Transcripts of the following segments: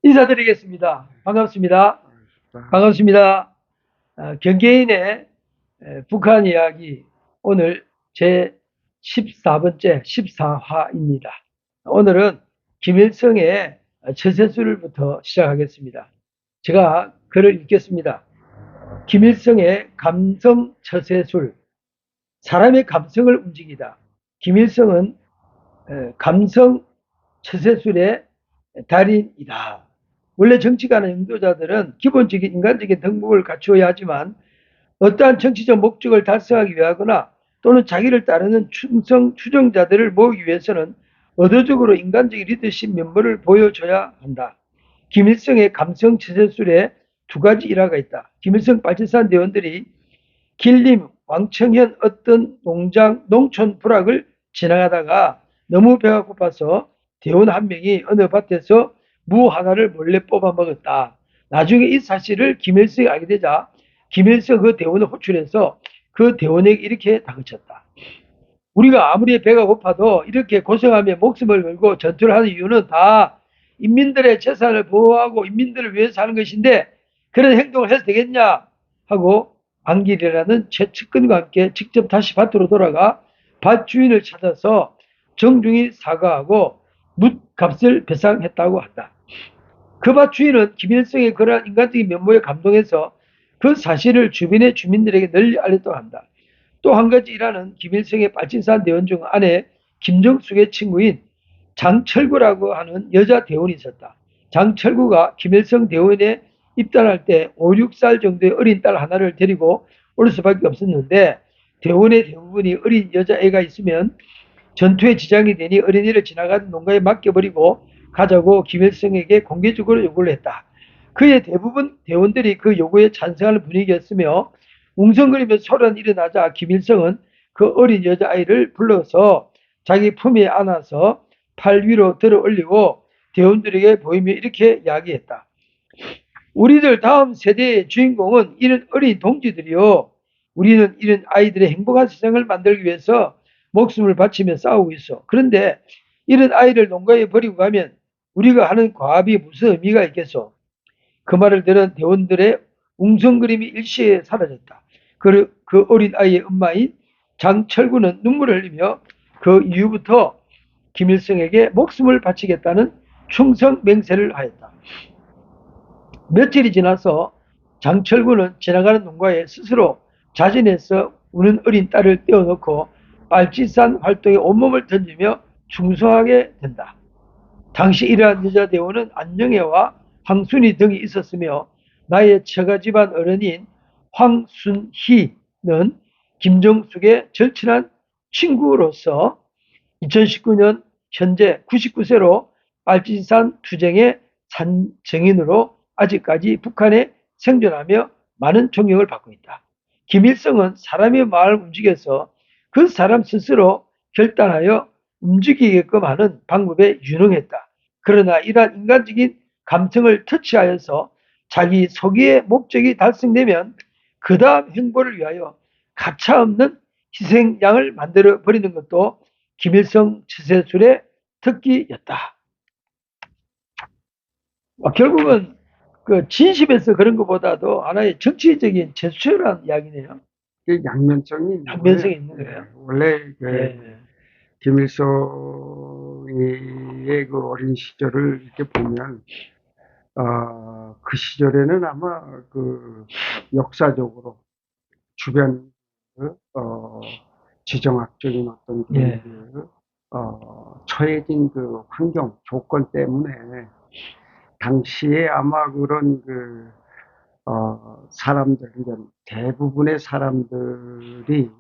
인사드리겠습니다. 반갑습니다. 반갑습니다. 경계인의 북한 이야기 오늘 제 14번째 14화입니다. 오늘은 김일성의 처세술부터 시작하겠습니다. 제가 글을 읽겠습니다. 김일성의 감성 처세술, 사람의 감성을 움직이다. 김일성은 감성 처세술의 달인이다. 원래 정치가나 영도자들은 기본적인 인간적인 덕목을 갖추어야 하지만 어떠한 정치적 목적을 달성하기 위하거나 또는 자기를 따르는 충성 추종자들을 모으기 위해서는 의도적으로 인간적인 리더십 면모를 보여줘야 한다. 김일성의 감성 처세술에 두 가지 일화가 있다. 김일성 발전산 대원들이 길림, 왕청현 어떤 농촌 부락을 지나가다가 너무 배가 고파서 대원 한 명이 어느 밭에서 무 하나를 몰래 뽑아 먹었다. 나중에 이 사실을 김일성이 알게 되자 김일성 그 대원을 호출해서 그 대원에게 이렇게 다그쳤다. 우리가 아무리 배가 고파도 이렇게 고생하며 목숨을 걸고 전투를 하는 이유는 다 인민들의 재산을 보호하고 인민들을 위해서 하는 것인데 그런 행동을 해도 되겠냐 하고 안길이라는 최측근과 함께 직접 다시 밭으로 돌아가 밭 주인을 찾아서 정중히 사과하고 뭇값을 배상했다고 한다. 그 밭 주인은 김일성의 그러한 인간적인 면모에 감동해서 그 사실을 주변의 주민들에게 널리 알렸다고 한다. 또 한 가지 일화는 김일성의 발진산 대원 중 아내 김정숙의 친구인 장철구라고 하는 여자 대원이 있었다. 장철구가 김일성 대원에 입단할 때 5, 6살 정도의 어린 딸 하나를 데리고 올 수밖에 없었는데 대원의 대부분이 어린 여자애가 있으면 전투에 지장이 되니 어린이를 지나가는 농가에 맡겨버리고 가자고 김일성에게 공개적으로 요구를 했다. 그의 대부분 대원들이 그 요구에 찬성하는 분위기였으며 웅성거리며 소란이 일어나자 김일성은 그 어린 여자아이를 불러서 자기 품에 안아서 팔 위로 들어 올리고 대원들에게 보이며 이렇게 이야기했다. 우리들 다음 세대의 주인공은 이런 어린 동지들이요. 우리는 이런 아이들의 행복한 세상을 만들기 위해서 목숨을 바치며 싸우고 있어. 그런데 이런 아이를 농가에 버리고 가면 우리가 하는 과업이 무슨 의미가 있겠소? 그 말을 들은 대원들의 웅성거림이 일시에 사라졌다. 그 어린 아이의 엄마인 장철구는 눈물을 흘리며 그 이후부터 김일성에게 목숨을 바치겠다는 충성 맹세를 하였다. 며칠이 지나서 장철구는 지나가는 농가에 스스로 자진해서 우는 어린 딸을 떼어놓고 빨치산 활동에 온몸을 던지며 충성하게 된다. 당시 이러한 여자 대원은 안영애와 황순이 등이 있었으며 나의 처가 집안 어른인 황순희는 김정숙의 절친한 친구로서 2019년 현재 99세로 빨치산 투쟁의 산정인으로 아직까지 북한에 생존하며 많은 존경을 받고 있다. 김일성은 사람의 마음을 움직여서 그 사람 스스로 결단하여 움직이게끔 하는 방법에 유능했다. 그러나 이러한 인간적인 감성을 터치하여서 자기 소기의 목적이 달성되면 그 다음 행보를 위하여 가차없는 희생양을 만들어 버리는 것도 김일성 치세술의 특기였다. 결국은 그 진심에서 그런 것보다도 하나의 정치적인 제스처라는 이야기네요. 양면성이 있는 양면성이 거예요. 있는 거예요. 원래 예. 김일성의 그 어린 시절을 이렇게 보면, 그 시절에는 아마 그 역사적으로 주변 지정학적인 어떤 예. 처해진 그 환경, 조건 때문에 당시에 아마 그런 사람들, 그러니까 대부분의 사람들이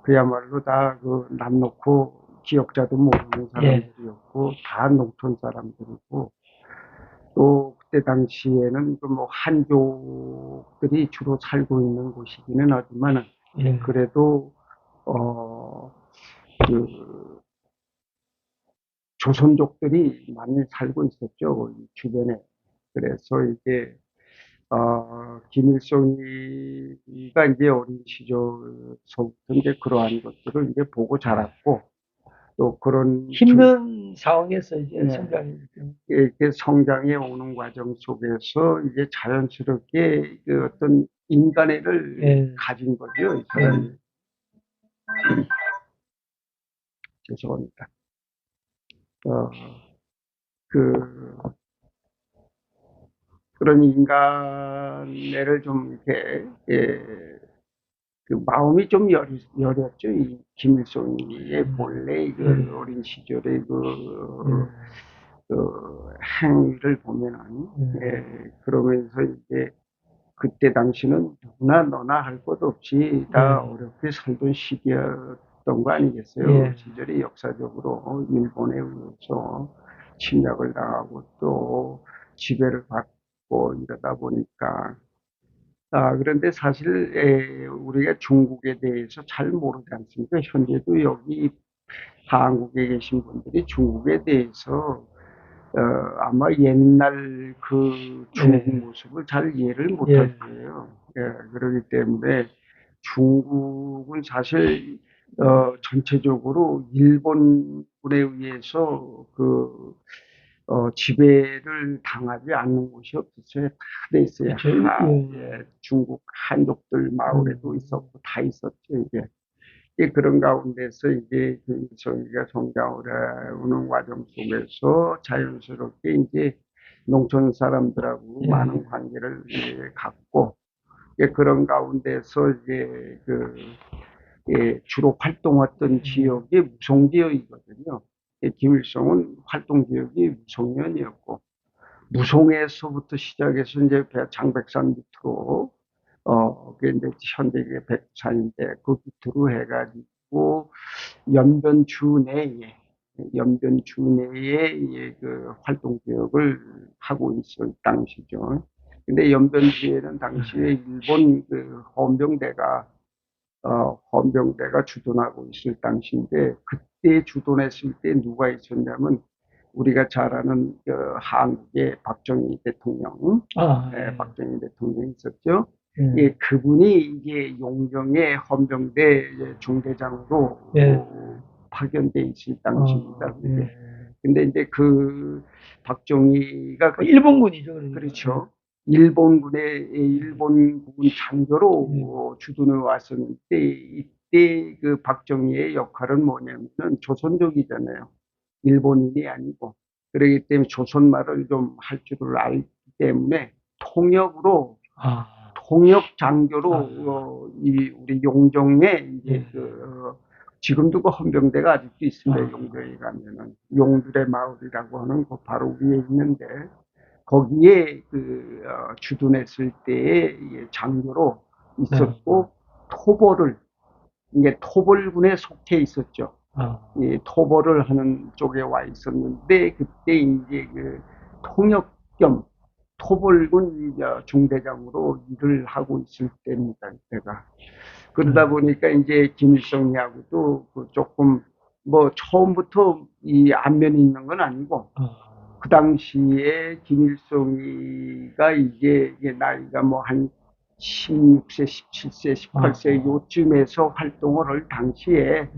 그야말로 다 그 남 놓고 기억자도 모르는 예. 사람들이었고, 다 농촌 사람들이고, 또 그때 당시에는 그 뭐 한족들이 주로 살고 있는 곳이기는 하지만, 예. 그래도, 그 조선족들이 많이 살고 있었죠, 이 주변에. 그래서 이게, 김일성이가 이제 어린 시절서부터 이제 그러한 것들을 이제 보고 자랐고, 또 그런 힘든 상황에서 이제 네. 성장이 이렇게 성장해 오는 과정 속에서 이제 자연스럽게 그 어떤 인간애를 예. 가진 거죠, 이 사람이. 죄송합니다. 그, 그런 인간애를 좀 이렇게, 그 마음이 좀 여렸죠. 이 김일성의 본래 그 어린 시절의 그 행위를 보면은, 그러면서 이제 그때 당시는 누구나 너나 할 것 없이 다 어렵게 살던 시기였던 거 아니겠어요? 예. 시절이 역사적으로 일본에 의해서 침략을 당하고 또 지배를 받고 이러다 보니까 그런데 사실 우리가 중국에 대해서 잘 모르지 않습니까? 현재도 여기 한국에 계신 분들이 중국에 대해서 아마 옛날 그 중국 모습을 잘 이해를 못할 거예요. 그렇기 때문에 중국은 사실 전체적으로 일본군에 의해서 그 지배를 당하지 않는 곳이 없었어요. 다 돼 있어요. 중국 한족들 마을에도 있었고 다 있었죠. 이제 그런 가운데서 이제 저희가 성장을 해오는 과정 속에서 자연스럽게 이제 농촌 사람들하고 많은 관계를 갖고 그런 가운데서 이제 주로 활동했던 지역이 무송지역이거든요. 김일성은 활동 지역이 무송면이었고 무송에서부터 시작해서 이제 장백산 밑으로 그게 이제 현대의 백산인데 그 밑으로 해가지고 연변주 내에 그 활동 지역을 하고 있을 당시죠. 근데 연변주에는 당시에 일본 그 헌병대가 주둔하고 있을 당시인데 그때 주둔했을 때 누가 있었냐면 우리가 잘 아는 한국의 박정희 대통령, 박정희 대통령이 있었죠. 그분이 이제 용병의 헌병대 중대장으로 파견돼 있을 당시입니다. 근데 이제 그 박정희가 일본군이죠. 그렇죠. 일본군 장교로 주둔을 왔었는데 이때 그 박정희의 역할은 뭐냐면은 조선족이잖아요. 일본인이 아니고 그렇기 때문에 조선말을 좀 할 줄을 알기 때문에 통역 장교로 우리 용정에 이제 지금도 그 헌병대가 아직도 있습니다. 용정에 가면은 용들의 마을이라고 하는 그 바로 위에 있는데 거기에 주둔했을 때에 장교로 있었고 이게 토벌군에 속해 있었죠. 토벌을 하는 쪽에 와 있었는데 그때 이제 그 통역 겸 토벌군 중대장으로 일을 하고 있을 때입니다. 그때가. 그러다 보니까 이제 김일성이하고도 조금 뭐 처음부터 이 안면이 있는 건 아니고 그 당시에 김일성이가 이제 나이가 뭐 한 16세, 17세, 18세 요쯤에서 활동을 할 당시에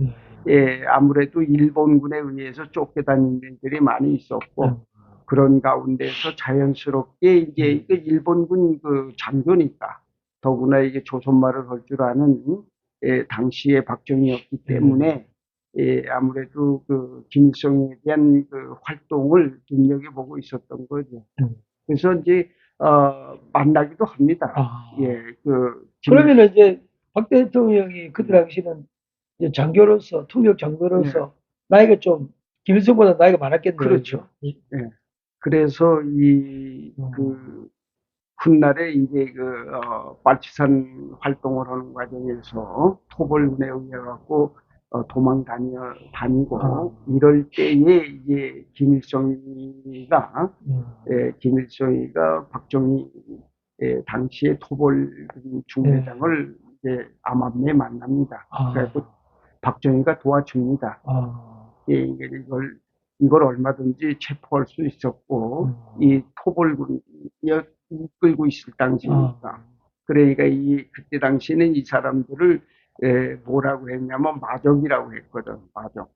아무래도 일본군에 의해서 쫓겨다니는 일들이 많이 있었고 그런 가운데서 자연스럽게 이제 그 일본군 그 장교니까 더구나 이게 조선말을 할 줄 아는 당시의 박정희였기 때문에 아무래도 그 김일성에 대한 그 활동을 눈여겨보고 있었던 거죠. 그래서 이제 만나기도 합니다. 그러면 이제 박 대통령이 그 당시는 이제 장교로서 통역 장교로서 나이가 좀 김일성보다 나이가 많았겠네요. 그렇죠. 그래서 훗날에 이제 빨치산 활동을 하는 과정에서 토벌군에 의해 갖고 도망 다니고 이럴 때에 이제 김일성이가 박정희 당시에 토벌군 중대장을 이제 암암리에 만납니다. 그래서 박정희가 도와줍니다. 이걸 얼마든지 체포할 수 있었고 이 토벌군이 이끌고 있을 당시니까 그러니까 그때 당시에는 이 사람들을 뭐라고 했냐면 마적이라고 했거든. 마적.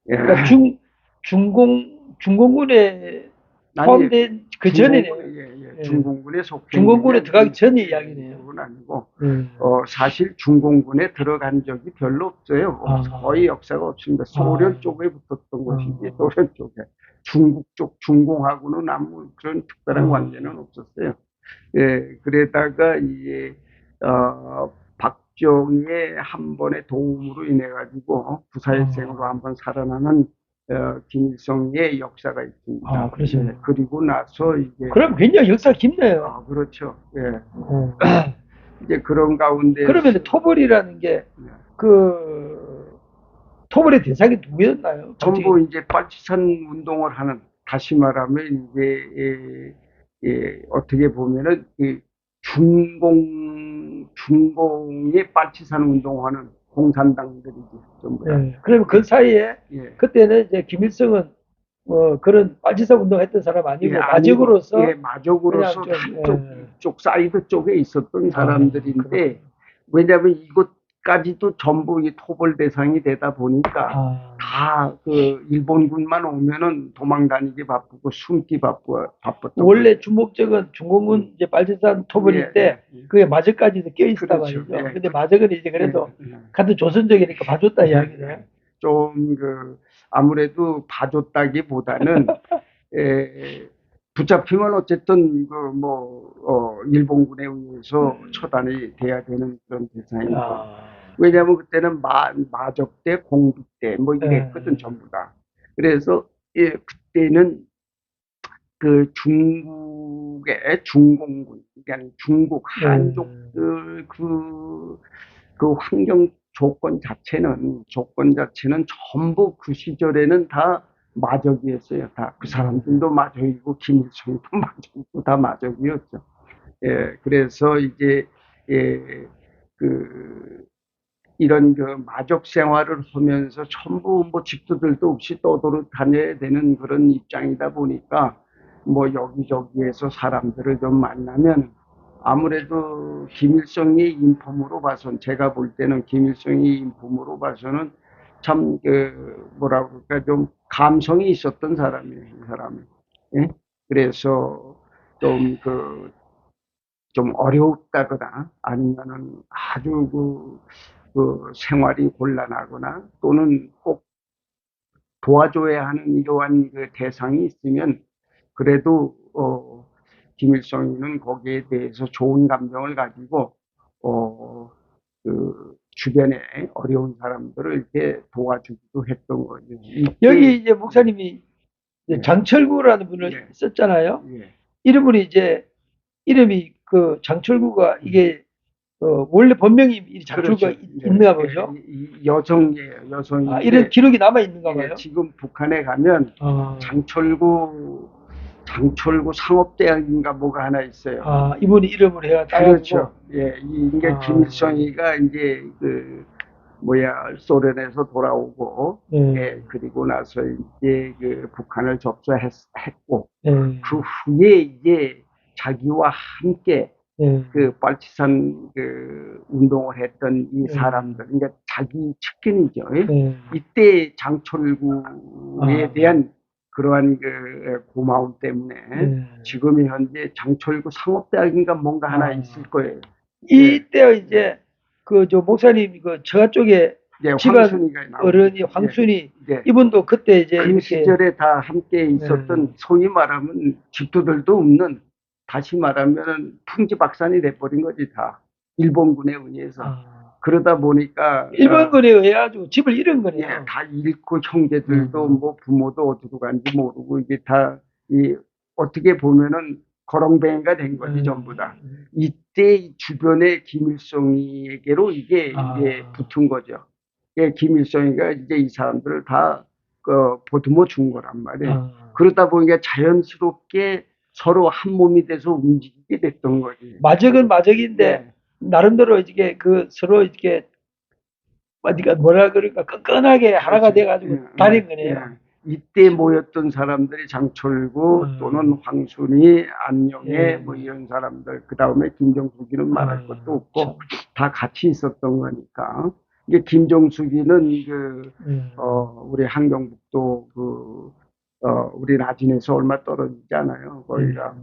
예. 그러니까 중공군에 아니, 포함된 그 전이네요. 예. 예. 중공군에 속해 중공군에 있는 들어가기 전 이야기네요. 그건 아니고, 예. 사실 중공군에 들어간 적이 별로 없어요. 거의 역사가 없습니다. 소련 쪽에 붙었던 것이지, 소련 쪽에. 중국 쪽, 중공하고는 아무 그런 특별한 관계는 없었어요. 예, 그러다가 이제, 박정희의 한 번의 도움으로 인해 가지고 부사일생으로 한번 살아나는 김일성의 역사가 있습니다. 그러시군요. 예, 그리고 나서 이제 그럼 굉장히 역사가 깊네요. 그렇죠. 예. 이제 그런 가운데 그러면 토벌이라는 게 그 토벌의 대상이 누구였나요? 전부 이제 빨치산 운동을 하는, 다시 말하면 이제 어떻게 보면은 이 중공의 빨치산 운동하는 공산당들이지 전부 다. 그러면 그 사이에 예. 그때는 이제 김일성은 그런 빨치산 운동했던 사람 아니고 예, 마적으로서 마적으로서 그냥 좀, 이쪽 사이드 쪽에 있었던 사람들인데, 그렇군요. 왜냐하면 이것까지도 전부 이 토벌 대상이 되다 보니까 다 그 일본군만 오면은 도망 다니기 바쁘고 숨기 바빴던 원래 주목적은 중공군 이제 빨치산 토벌인데 그게 마적까지도 껴있었단 그렇죠. 말이죠. 예. 근데 마적은 이제 그래도 같은 조선족이니까 봐줬다 이야기네. 좀 아무래도 봐줬다기보다는 붙잡히면 어쨌든 일본군에 의해서 처단이 돼야 되는 그런 대상이고, 왜냐하면 그때는 마적대, 공비대 뭐 이랬거든 전부 다. 그래서 그때는 그 중국의 중공군, 그러니까 중국 한족들 그 환경 조건 자체는 전부 그 시절에는 다 마적이었어요. 다 그 사람들도 마적이고 김일성도 마적이고 다 마적이었죠. 예, 그래서 이제 이런 그 마적 생활을 하면서 전부 뭐 집도들도 없이 떠돌아 다녀야 되는 그런 입장이다 보니까 뭐 여기저기에서 사람들을 좀 만나면 아무래도 김일성의 인품으로 봐선, 제가 볼 때는 김일성의 인품으로 봐서는 참 뭐라 그럴까, 좀 감성이 있었던 사람이에요, 이 사람이. 예? 그래서 좀 어려웠다거나 아니면은 아주 그 생활이 곤란하거나 또는 꼭 도와줘야 하는 이러한 그 대상이 있으면 그래도 김일성이는 거기에 대해서 좋은 감정을 가지고 그 주변에 어려운 사람들을 이렇게 도와주기도 했던 거죠. 여기 이제 목사님이 이제 장철구라는 분을 썼잖아요. 이름이 그 장철구가 이게 원래 본명이 이 장철구가 그렇죠. 있는가 보죠. 여성이에요. 여성인데 이런 기록이 남아 있는가 봐요. 지금 북한에 가면 장철구 상업대학인가 뭐가 하나 있어요. 이분이 이름을 해가 따가지고. 그렇죠. 예, 이게 김일성이가 이제 소련에서 돌아오고, 그리고 나서 이제 북한을 접수했고, 그 후에 이제 자기와 함께 그 빨치산 운동을 했던 이 사람들, 그러니까 자기 측근이죠. 이때 장철구에 대한 그러한 고마움 때문에 지금 현재 장철구 상업대학인가 뭔가 하나 있을 거예요. 이때 이제 목사님 처가 쪽에 집안 어른이 황순이 이분도 그때 이제 그 시절에 다 함께 있었던 소위 말하면 집도들도 없는, 다시 말하면 풍지박산이 돼버린 거지 다 일본군에 의해서. 그러다 보니까 일본군에 의해 가지고 집을 잃은 거네요. 예, 다 잃고 형제들도 뭐 부모도 어디로 간지 모르고 이게 다 어떻게 보면은 거렁뱅이가 된 거지 전부 다. 이때 주변에 김일성에게로 이게 이제 붙은 거죠. 예, 김일성이가 이제 이 사람들을 다 보듬어 준 거란 말이에요. 그러다 보니까 자연스럽게 서로 한 몸이 돼서 움직이게 됐던 거지. 마적은 마적인데 나름대로 이게 서로 이렇게 뭐라 그럴까 끈끈하게 하나가 돼가지고 다닌 거네요. 이때 모였던 사람들이 장철구 또는 황순이, 안녕회 뭐 이런 사람들, 그 다음에 김정숙이는 말할 것도 없고 다 같이 있었던 거니까. 이게 김종숙이는 음. 우리 한경북도 우리 나진에서 얼마 떨어지잖아요. 거기가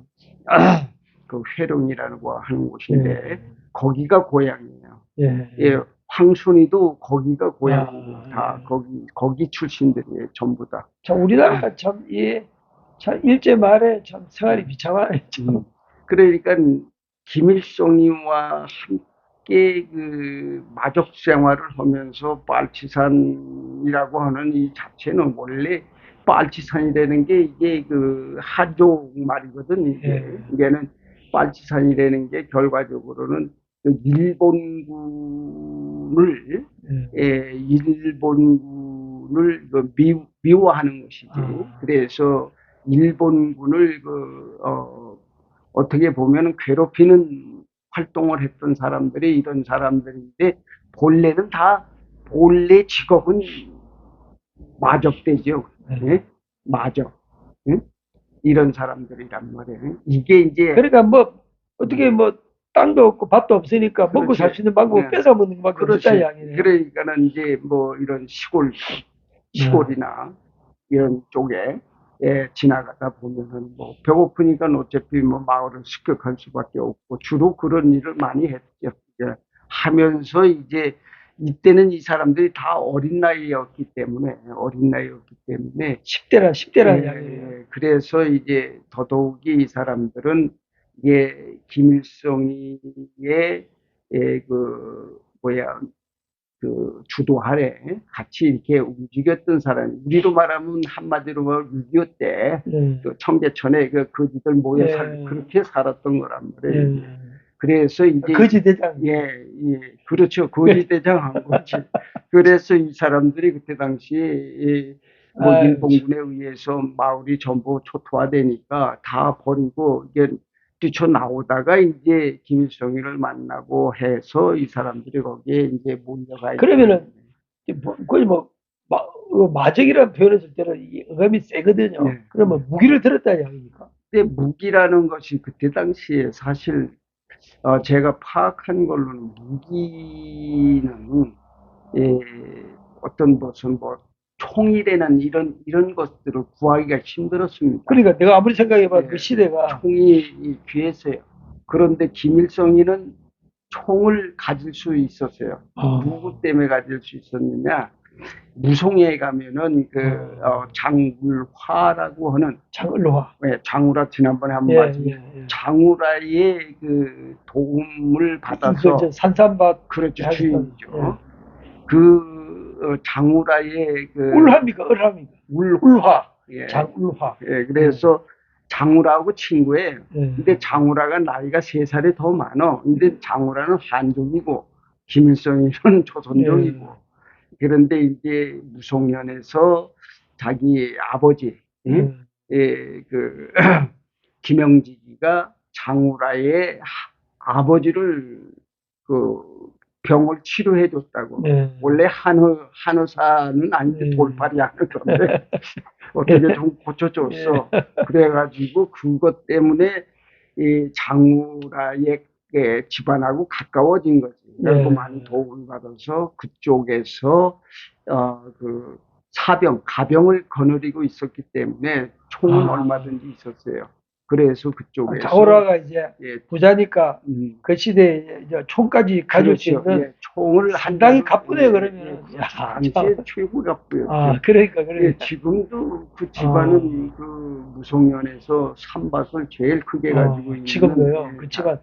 그 회룡이라고 하는 곳인데 거기가 고향이에요. 예. 예, 황순이도 거기가 고향이고 아, 다 예. 거기 출신들이에요, 전부 다. 참 우리나라가 참, 참 일제 말에 참 생활이 비참하네. 참. 그러니까 김일성이와 함께 그 마족 생활을 하면서 빨치산이라고 하는 이 자체는 원래 빨치산이라는 게 이게 그 한족 말이거든. 이게는 빨치산이라는 게 결과적으로는 그 일본군을 일본군을 미워하는 것이지. 그래서 일본군을 어떻게 보면 괴롭히는 활동을 했던 사람들이 이런 사람들인데 본래 직업은 마적대죠. 예? 마적. 예? 이런 사람들이란 말이에요. 이게 이제 그러니까 뭐 어떻게 뭐 땅도 없고 밥도 없으니까 먹고 살 수 있는 방법은 네. 뺏어 먹는 것밖에 없다 이야기네요. 그러니까는 이제 뭐 이런 시골이나 이런 쪽에 지나가다 보면은 뭐 배고프니까 어차피 뭐 마을을 습격할 수밖에 없고 주로 그런 일을 많이 했죠. 하면서 이제 이때는 이 사람들이 다 어린 나이였기 때문에 10대란 이야기예요. 그래서 이제 더더욱이 이 사람들은 이게 김일성이의 뭐야 주도 아래 같이 이렇게 움직였던 사람, 우리로 말하면 한마디로 말하면 6.25 때, 청계천에 거지들 모여 그렇게 살았던 거란 말이에요. 그래서 이제. 거지대장. 그렇죠. 거지대장 한 거지. 그래서 이 사람들이 그때 당시에 뭐 일본군에 의해서 마을이 전부 초토화되니까 다 버리고 이게 뛰쳐나오다가 이제 김일성이를 만나고 해서 이 사람들이 거기에 이제 몰려가 있는. 그러면은 거의 뭐 마적이라는 표현을 쓸 때는 이 어감이 세거든요. 그러면 무기를 들었다 이야기입니까? 근데 무기라는 것이 그때 당시에 사실 제가 파악한 걸로는 무기는 어떤 무슨 뭐 총이라는 이런 것들을 구하기가 힘들었습니다. 그러니까 내가 아무리 생각해봐도 그 시대가 총이 귀했어요. 그런데 김일성이는 총을 가질 수 있었어요. 누구 때문에 가질 수 있었느냐? 무송에 가면은 장울화라고 하는 장울화. 장울화 지난번에 한번 말씀. 장울화의 그 도움을 받아서 산산밭 그렇죠. 주인이죠. 장울화의 울화입니까? 을화입니까? 울화. 장울화. 그래서 장울화하고 친구예요. 근데 장울화가 나이가 3살이 더 많아. 근데 장울화는 한족이고 김일성이는 조선족이고. 그런데 이제 무송년에서 자기 아버지 김영직이가 장울화의 아버지를 병을 치료해 줬다고. 원래 한의사는 아닌데 돌팔이 하는 건데 어떻게 좀 고쳐줬어. 그래가지고 그것 때문에 이 장울화의 집안하고 가까워진 거지. 그리고 많은 도움을 받아서 그쪽에서 가병을 거느리고 있었기 때문에 총은 얼마든지 있었어요. 그래서 그쪽에서. 장울화가 이제 부자니까 그 시대에 이제 총까지 가질 수 있는 총을 상당히 가쁘네 그러면. 당시에 최고 가쁘였죠. 그러니까. 지금도 그 집안은 그 무송년에서 산밭을 제일 크게 가지고 있는. 지금도요. 그 집안.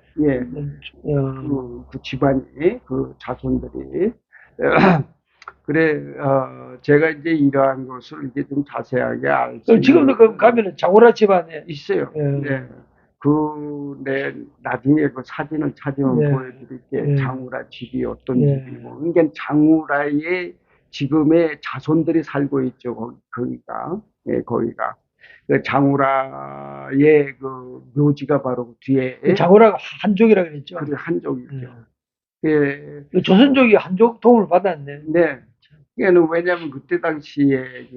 그 집안이 그 자손들이. 그래, 제가 이제 이러한 것을 이제 좀 자세하게 알지. 지금도 가면은 장울화 집안에 있어요. 나중에 그 사진을 찾으면 보여드릴게. 장울화 집이 어떤 집이고. 그러니까 장울화의 지금의 자손들이 살고 있죠. 거기가. 그 장울화의 그 묘지가 바로 뒤에. 장울화가 한족이라 그랬죠. 그래, 한족이죠. 조선족이 한족 도움을 받았네. 네. 왜냐하면 그때 당시에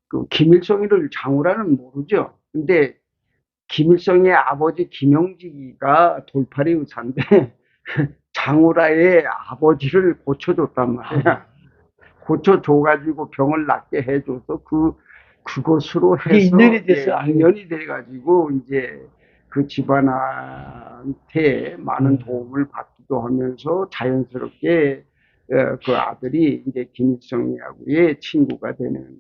그 김일성이를 장울화는 모르죠. 근데 김일성의 아버지 김영직이가 돌팔이 의사인데 강우라의 아버지를 고쳐줬단 말이야. 고쳐줘가지고 병을 낫게 해줘서 그것으로 그게 해서 인연이 돼서 인연이 돼가지고 이제 그 집안한테 많은 도움을 받기도 하면서 자연스럽게 그 아들이 이제 김일성하고의 친구가 되는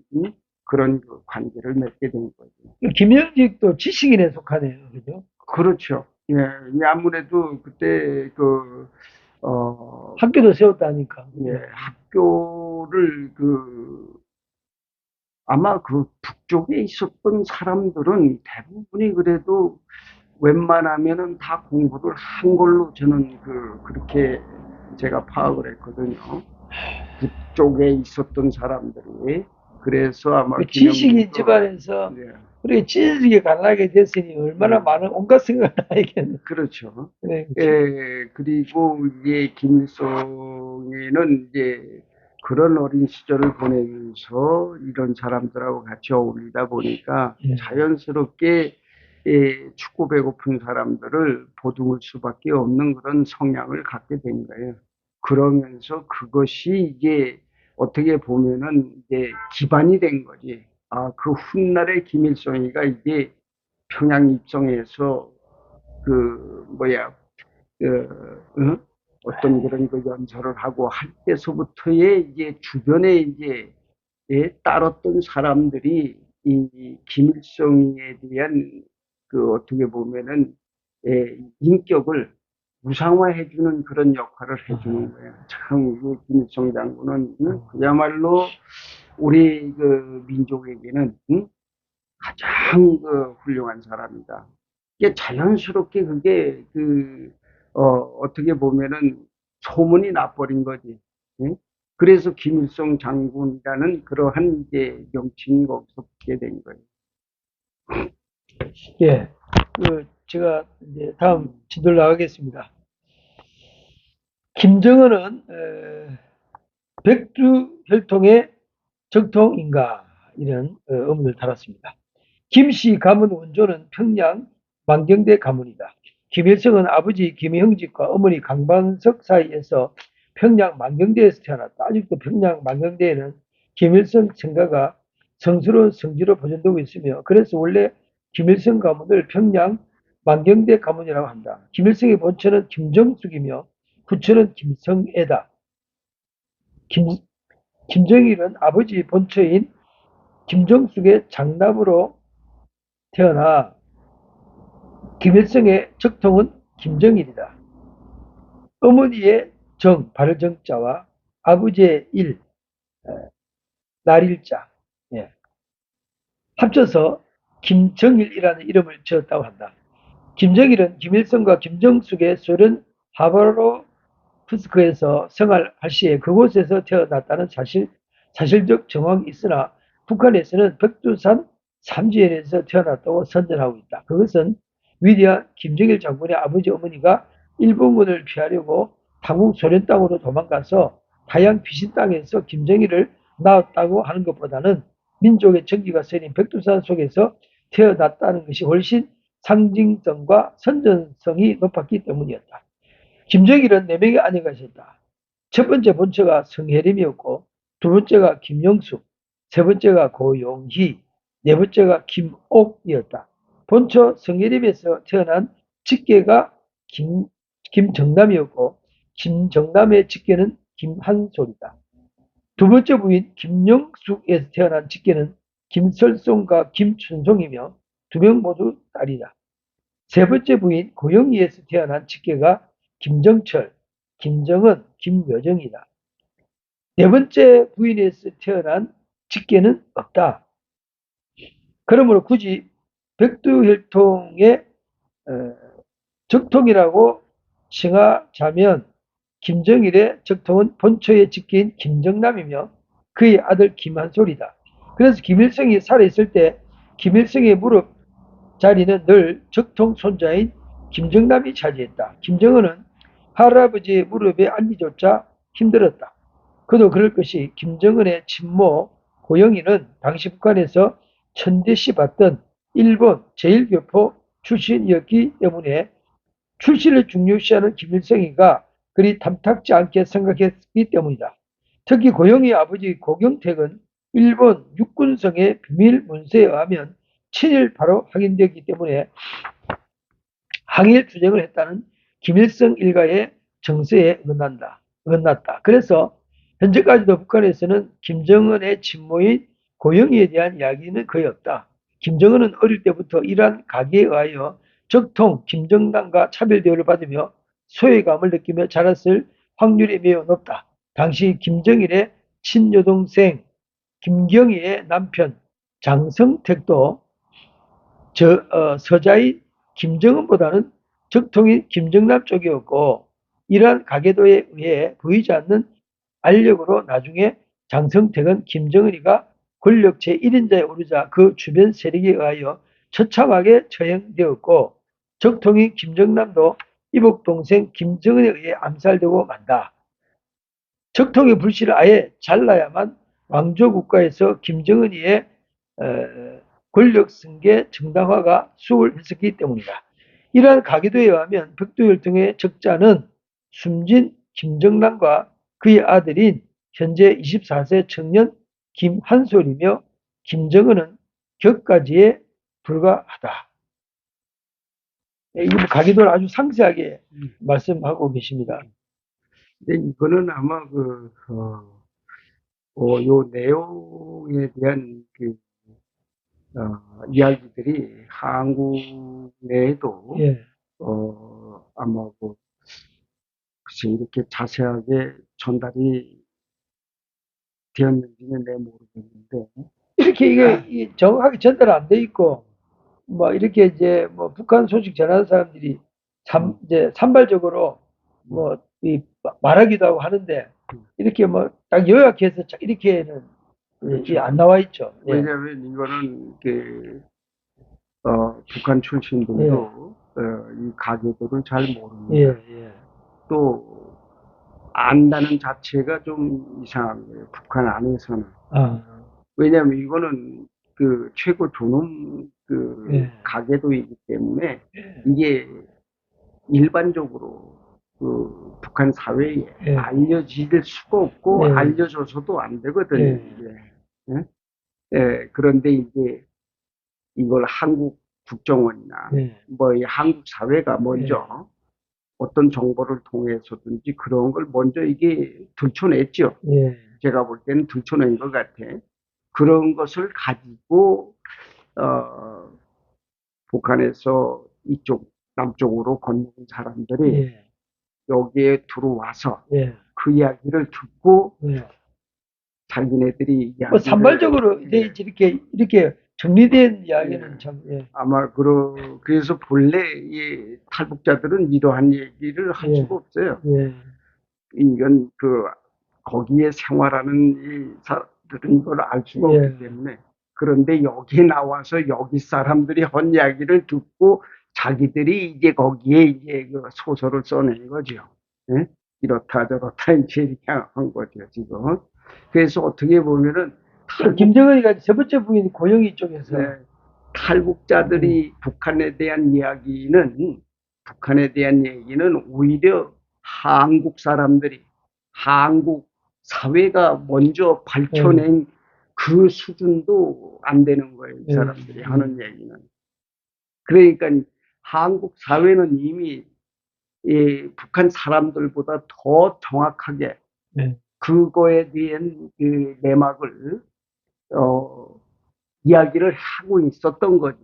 그런 그 관계를 맺게 된 거죠. 김영직도 지식인에 속하네요, 그죠? 그렇죠. 예, 아무래도 그때 학교도 세웠다니까. 예, 학교를 아마 그 북쪽에 있었던 사람들은 대부분이 그래도 웬만하면은 다 공부를 한 걸로 저는 그렇게 제가 파악을 했거든요. 북쪽에 있었던 사람들이. 그래서 아마 그 지식인 김영민도 집안에서 예, 그렇게 찌질하게 가난하게 됐으니 얼마나 많은 온갖 생각을 다 했겠네. 그렇죠. 네, 예, 그리고 이제 김일성에는 이제 그런 어린 시절을 보내면서 이런 사람들하고 같이 어울리다 보니까 자연스럽게 춥고 배고픈 사람들을 보듬을 수밖에 없는 그런 성향을 갖게 된 거예요. 그러면서 그것이 이제 어떻게 보면은 이제 기반이 된 거지. 아, 그 훗날에 김일성이가 이제 평양 입성해서 어떤 그런 그 연설을 하고 할 때서부터의 이제 주변에 이제 따랐던 사람들이 이 김일성에 대한 어떻게 보면은 인격을 우상화해주는 그런 역할을 해주는 거예요. 참, 김일성 장군은 그야말로 우리 그 민족에게는 가장 훌륭한 사람이다. 이게 자연스럽게 그게 어떻게 보면은 소문이 나버린 거지. 응? 그래서 김일성 장군이라는 그러한 이제 명칭이 거기서 붙게 된 거예요. 예. 제가 이제 다음 지도를 나가겠습니다. 김정은은 백두혈통의 적통인가 이런 의문을 달았습니다. 김씨 가문 원조는 평양 만경대 가문이다. 김일성은 아버지 김형직과 어머니 강반석 사이에서 평양 만경대에서 태어났다. 아직도 평양 만경대에는 김일성 생가가 성스러운 성지로 보존되고 있으며 그래서 원래 김일성 가문을 평양 만경대 가문이라고 한다. 김일성의 본처는 김정숙이며 부처는 김성애다. 김정일은 아버지 본처인 김정숙의 장남으로 태어나 김일성의 적통은 김정일이다. 어머니의 정, 발정자와 아버지의 일, 날일자 합쳐서 김정일이라는 이름을 지었다고 한다. 김정일은 김일성과 김정숙의 소련 하바로프스크에서 생활할 시에 그곳에서 태어났다는 사실적 정황이 있으나 북한에서는 백두산 삼지연에서 태어났다고 선전하고 있다. 그것은 위대한 김정일 장군의 아버지 어머니가 일본군을 피하려고 당국 소련 땅으로 도망가서 다양 피신 땅에서 김정일을 낳았다고 하는 것보다는 민족의 정기가 서린 백두산 속에서 태어났다는 것이 훨씬 상징성과 선전성이 높았기 때문이었다. 김정일은 4명의 아내가 있었다. 첫 번째 본처가 성혜림이었고 두 번째가 김영숙, 세 번째가 고용희, 네 번째가 김옥이었다. 본처 성혜림에서 태어난 직계가 김정남이었고 김정남의 직계는 김한솔이다. 두 번째 부인 김영숙에서 태어난 직계는 김설송과 김춘송이며 두 명 모두 딸이다. 세 번째 부인 고영희에서 태어난 직계가 김정철, 김정은, 김여정이다. 네 번째 부인에서 태어난 직계는 없다. 그러므로 굳이 백두혈통의 적통이라고 칭하자면 김정일의 적통은 본처의 직계인 김정남이며 그의 아들 김한솔이다. 그래서 김일성이 살아있을 때 김일성의 무릎 자리는 늘 적통 손자인 김정남이 차지했다. 김정은은 할아버지의 무릎에 앉기조차 힘들었다. 그도 그럴 것이 김정은의 친모 고영희는 당시 북한에서 천대시 받던 일본 제1교포 출신이었기 때문에 출신을 중요시하는 김일성이가 그리 탐탁지 않게 생각했기 때문이다. 특히 고영의 아버지 고경택은 일본 육군성의 비밀 문서에 의하면 친일 바로 확인되었기 때문에 항일 투쟁을 했다는 김일성 일가의 정서에 어긋났다. 그래서 현재까지도 북한에서는 김정은의 친모인 고영희에 대한 이야기는 거의 없다. 김정은은 어릴 때부터 이러한 가계에 의하여 적통 김정당과 차별 대우를 받으며 소외감을 느끼며 자랐을 확률이 매우 높다. 당시 김정일의 친여동생 김경희의 남편 장성택도 서자인 김정은보다는 적통인 김정남 쪽이었고, 이러한 가계도에 의해 보이지 않는 알력으로 나중에 장성택은 김정은이가 권력 제1인자에 오르자 그 주변 세력에 의하여 처참하게 처형되었고, 적통인 김정남도 이복 동생 김정은에 의해 암살되고 만다. 적통의 불씨를 아예 잘라야만 왕조 국가에서 김정은이의 권력 승계 정당화가 수월했었기 때문이다. 이러한 가계도에 의하면 벽두혈통의 적자는 숨진 김정남과 그의 아들인 현재 24세 청년 김한솔이며 김정은은 격가지에 불과하다. 이 가계도를 아주 상세하게 말씀하고 계십니다. 근데 이거는 아마 요 내용에 대한 이야기들이 한국 내에도 예. 아마 글쎄 이렇게 자세하게 전달이 되었는지는 내 모르겠는데 이렇게 이게 정확하게 전달 안 돼 있고, 뭐 이렇게 이제 뭐 북한 소식 전하는 사람들이 이제 산발적으로 뭐 말하기도 하고 하는데, 이렇게 뭐 딱 요약해서 이렇게는 그렇죠. 안 나와 있죠. 예. 왜냐하면 이거는 북한 출신들도 이 가계도를 잘 모릅니다. 예. 또 안다는 자체가 좀 이상한 거예요. 북한 안에서는. 왜냐하면 이거는 최고 존엄 예. 가계도이기 때문에 이게 일반적으로 북한 사회에 예. 알려질 수가 없고 예. 알려줘서도 안 되거든요. 예. 이게. 예? 그런데 이제 이걸 한국 국정원이나 예. 뭐 이 한국 사회가 먼저 어떤 정보를 통해서든지 그런 걸 먼저 이게 들춰냈죠. 예. 제가 볼 때는 들춰낸 것 같아. 그런 것을 가지고 북한에서 이쪽 남쪽으로 건너온 사람들이 예. 여기에 들어와서 예. 그 이야기를 듣고 예. 자기네들이 이야기를 뭐 산발적으로 이렇게 정리된 이야기는 참. 예. 아마 그래서 본래 이 탈북자들은 이러한 얘기를 할 예. 수가 없어요. 예. 이건 거기에 생활하는 이 사람들은 이걸 알 수가 예. 없기 때문에. 그런데 여기 나와서 여기 사람들이 한 이야기를 듣고 자기들이 이제 거기에 이제 소설을 써낸 거죠. 예? 이렇다 저렇다 이제 이렇게 한 거죠 지금. 그래서 어떻게 보면은 김정은이가 세 번째 부인 고영희 쪽에서 탈북자들이 북한에 대한 얘기는 오히려 한국 사람들이 한국 사회가 먼저 밝혀낸 그 수준도 안 되는 거예요. 이 사람들이 하는 얘기는. 그러니까 한국 사회는 이미 북한 사람들보다 더 정확하게 그거에 대한 내막을 이야기를 하고 있었던 거지.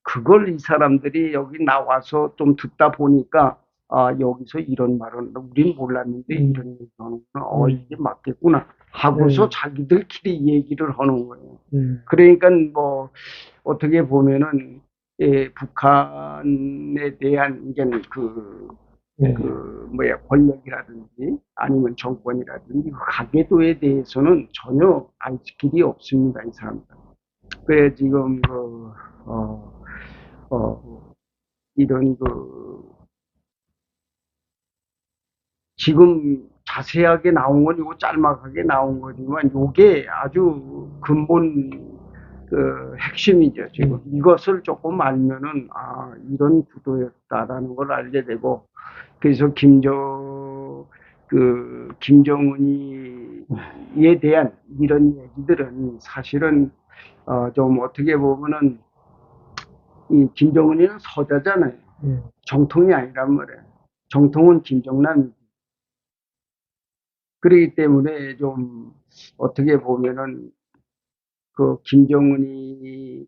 그걸 이 사람들이 여기 나와서 좀 듣다 보니까 여기서 이런 말은 우린 몰랐는데 이런 얘기는 이게 맞겠구나 하고서 자기들끼리 얘기를 하는 거예요. 그러니까 뭐 어떻게 보면은 북한에 대한 이제 권력이라든지 아니면 정권이라든지 가계도에 대해서는 전혀 알 길이 없습니다, 이 사람들. 그래 지금 이런 지금 자세하게 나온 건 이거 짤막하게 나온 거지만 요게 아주 근본 핵심이죠, 지금. 이것을 조금 알면은, 이런 구도였다라는 걸 알게 되고, 그래서 김정은이에 대한 이런 얘기들은 사실은, 좀 어떻게 보면은, 이 김정은이는 서자잖아요. 정통이 아니란 말이에요. 정통은 김정남이지. 그렇기 때문에 좀 어떻게 보면은 그 김정은이가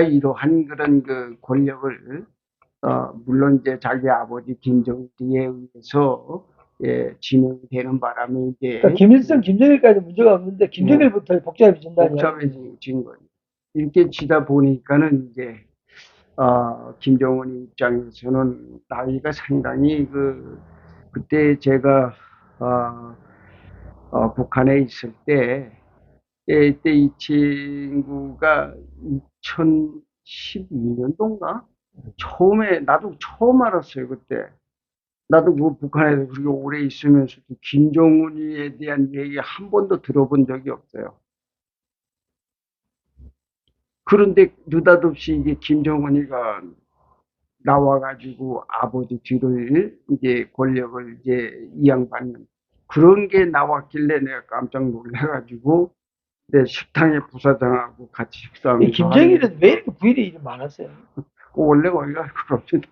이러한 그런 그 권력을 물론 이제 자기 아버지 김정일에 의해서 진행되는 바람에 이제 그러니까 김일성, 김정일까지 문제가 없는데 김정일부터 복잡해진다니. 복잡해진 거예요. 이렇게 지다 보니까는 이제 김정은 입장에서는 나이가 상당히 그때 제가 북한에 있을 때 그때 이 친구가 2012년도인가? 나도 처음 알았어요, 그때. 나도 그 북한에서 그렇게 오래 있으면서도 김정은이에 대한 얘기 한 번도 들어본 적이 없어요. 그런데 느닷없이 이게 김정은이가 나와가지고 아버지 뒤를 이제 권력을 이제 이양받는 그런 게 나왔길래 내가 깜짝 놀래가지고 내 식당에 부사장하고 같이 식사하면서 김정일은 왜 이렇게 부인이 많았어요? 원래 거기가 그렇습니다.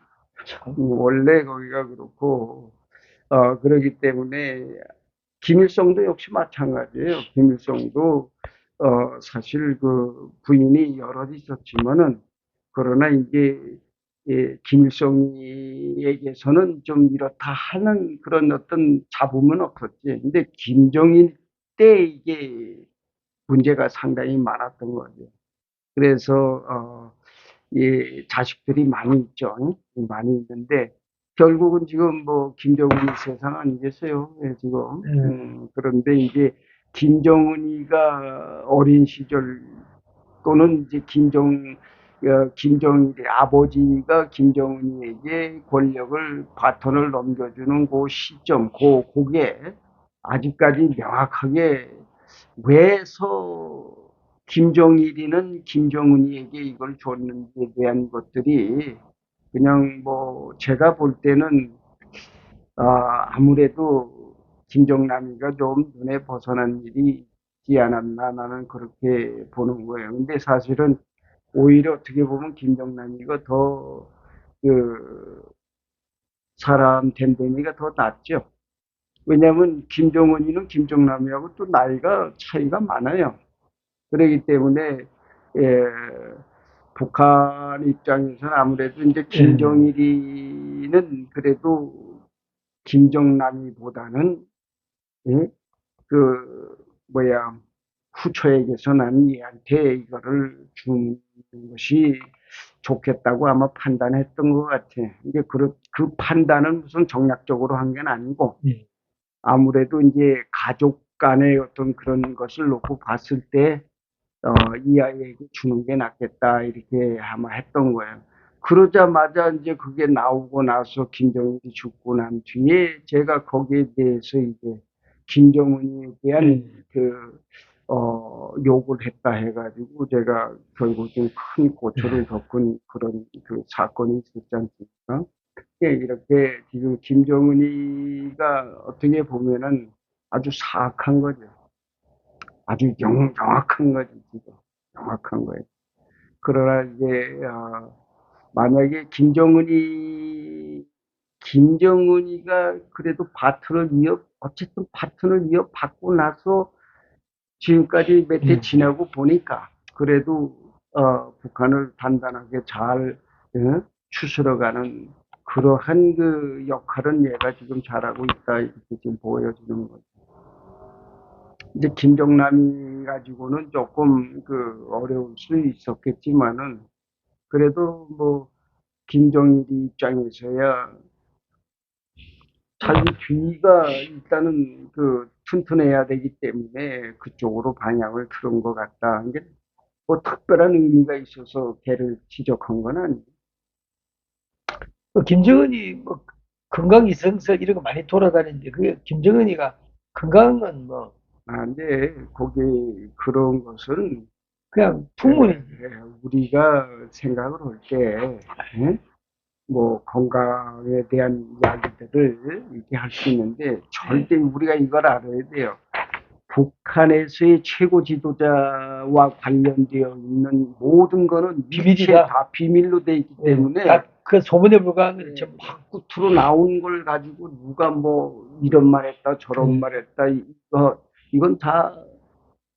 원래 거기가 그렇고 그러기 때문에 김일성도 역시 마찬가지예요. 김일성도 사실 그 부인이 여럿 있었지만은 그러나 이제 김일성에게서는 좀 이렇다 하는 그런 어떤 잡음은 없었지. 근데 김정일 때 이게 문제가 상당히 많았던 거죠. 그래서 자식들이 많이 있죠. 많이 있는데 결국은 지금 뭐 김정은이 세상 아니겠어요. 지금. 그런데 이제 김정은이가 어린 시절 또는 이제 김정일의 아버지가 김정은이에게 권력을 바톤을 넘겨주는 그 시점, 그게 아직까지 명확하게 왜서 김정일이는 김정은이에게 이걸 줬는지에 대한 것들이 그냥 뭐 제가 볼 때는 아무래도 김정남이가 좀 눈에 벗어난 일이 있지 않았나 나는 그렇게 보는 거예요. 근데 사실은 오히려 어떻게 보면 김정남이가 더 사람 됨됨이가 더 낫죠. 왜냐하면 김정은이는 김정남이하고 또 나이가 차이가 많아요. 그렇기 때문에 예, 북한 입장에서는 아무래도 이제 김정일이는 그래도 김정남이보다는 예, 그 뭐야 후처에게서 나는 얘한테 이거를 주는 것이 좋겠다고 아마 판단했던 것 같아. 이게 그 판단은 무슨 정략적으로 한 게 아니고 아무래도 이제 가족 간의 어떤 그런 것을 놓고 봤을 때 이 아이에게 주는 게 낫겠다 이렇게 아마 했던 거예요. 그러자마자 이제 그게 나오고 나서 김정일이 죽고 난 뒤에 제가 거기에 대해서 이제 김정은에 대한 욕을 했다 해가지고 제가 결국 좀 큰 고초를 겪은 그런 그 사건이 있었지 않습니까? 이렇게 지금 김정은이가 어떻게 보면은 아주 사악한 거죠. 아주 정확한 거지, 지금. 정확한 거예요. 그러나 이제, 만약에 김정은이가 그래도 어쨌든 바톤을 이어받고 나서 지금까지 몇 해 지나고 보니까 그래도, 북한을 단단하게 잘, 추스러가는 그러한 그 역할은 얘가 지금 잘하고 있다, 이렇게 지금 보여지는 거죠. 이제 김정남이 가지고는 조금 어려울 수 있었겠지만은 그래도 뭐 김정일이 입장에서야 자기 뒤가 일단은 튼튼해야 되기 때문에 그쪽으로 방향을 틀은 것 같다. 이게 뭐 특별한 의미가 있어서 걔를 지적한 건 아니고. 김정은이 뭐 건강 이성설 이런 거 많이 돌아다니는데 그게 김정은이가 건강은 뭐 근데 거기 그런 것은 그냥 풍문이. 우리가 생각을 할 때, 뭐 건강에 대한 이야기들을 이렇게 할 수 있는데 절대 우리가 이걸 알아야 돼요. 북한에서의 최고 지도자와 관련되어 있는 모든 거는 일체 비밀이다. 다 비밀로 돼 있기 때문에 다 그 소문에 불과한 거죠. 전부. 막 끝으로 나온 걸 가지고 누가 뭐 이런 말 했다 저런 말 했다 이건 다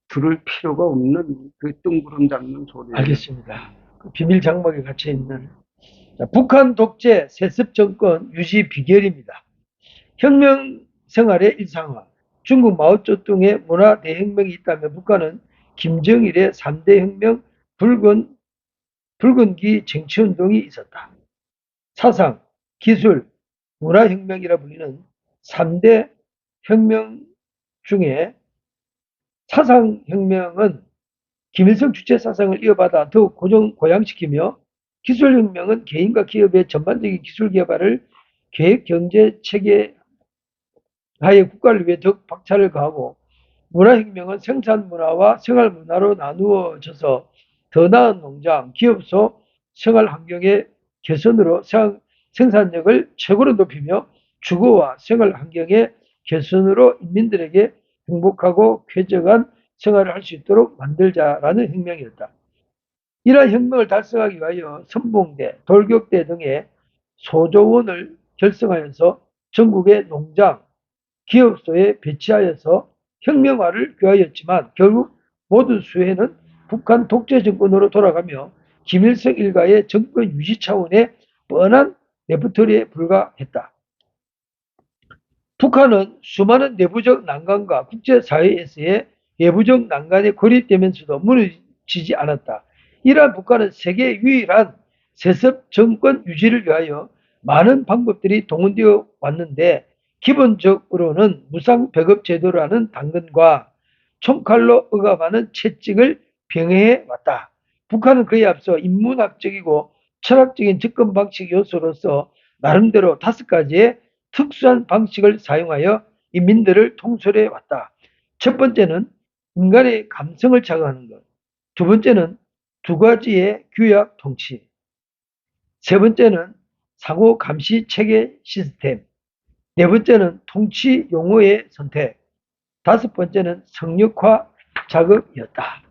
들을 필요가 없는 그 뜬구름 잡는 소리예요. 알겠습니다. 그 비밀 장막에 갇혀 있는 북한 독재 세습 정권 유지 비결입니다. 혁명 생활의 일상화. 중국 마오쩌둥의 문화 대혁명이 있다면 북한은 김정일의 3대 혁명 붉은기 정치운동이 있었다. 사상, 기술, 문화혁명이라 불리는 3대 혁명 중에 사상혁명은 김일성 주체 사상을 이어받아 더욱 고양시키며 기술혁명은 개인과 기업의 전반적인 기술 개발을 계획 경제 체계 하에 국가를 위해 더욱 박차를 가하고 문화혁명은 생산 문화와 생활 문화로 나누어져서 더 나은 농장, 기업소 생활 환경의 개선으로 생산력을 최고로 높이며 주거와 생활 환경의 개선으로 인민들에게 행복하고 쾌적한 생활을 할 수 있도록 만들자라는 혁명이었다. 이러한 혁명을 달성하기 위하여 선봉대, 돌격대 등의 소조원을 결성하여서 전국의 농장, 기업소에 배치하여서 혁명화를 교하였지만 결국 모든 수혜는 북한 독재 정권으로 돌아가며 김일성 일가의 정권 유지 차원의 뻔한 레퍼토리에 불과했다. 북한은 수많은 내부적 난관과 국제사회에서의 외부적 난관에 고립되면서도 무너지지 않았다. 이러한 북한은 세계 유일한 세습 정권 유지를 위하여 많은 방법들이 동원되어 왔는데 기본적으로는 무상 배급제도라는 당근과 총칼로 억압하는 채찍을 병행해 왔다. 북한은 그에 앞서 인문학적이고 철학적인 접근 방식 요소로서 나름대로 5가지의 특수한 방식을 사용하여 인민들을 통솔해 왔다. 첫 번째는 인간의 감성을 자극하는 것. 두 번째는 2가지의 규약 통치. 세 번째는 상호 감시 체계 시스템. 네 번째는 통치 용어의 선택. 5번째는 성역화 자극이었다.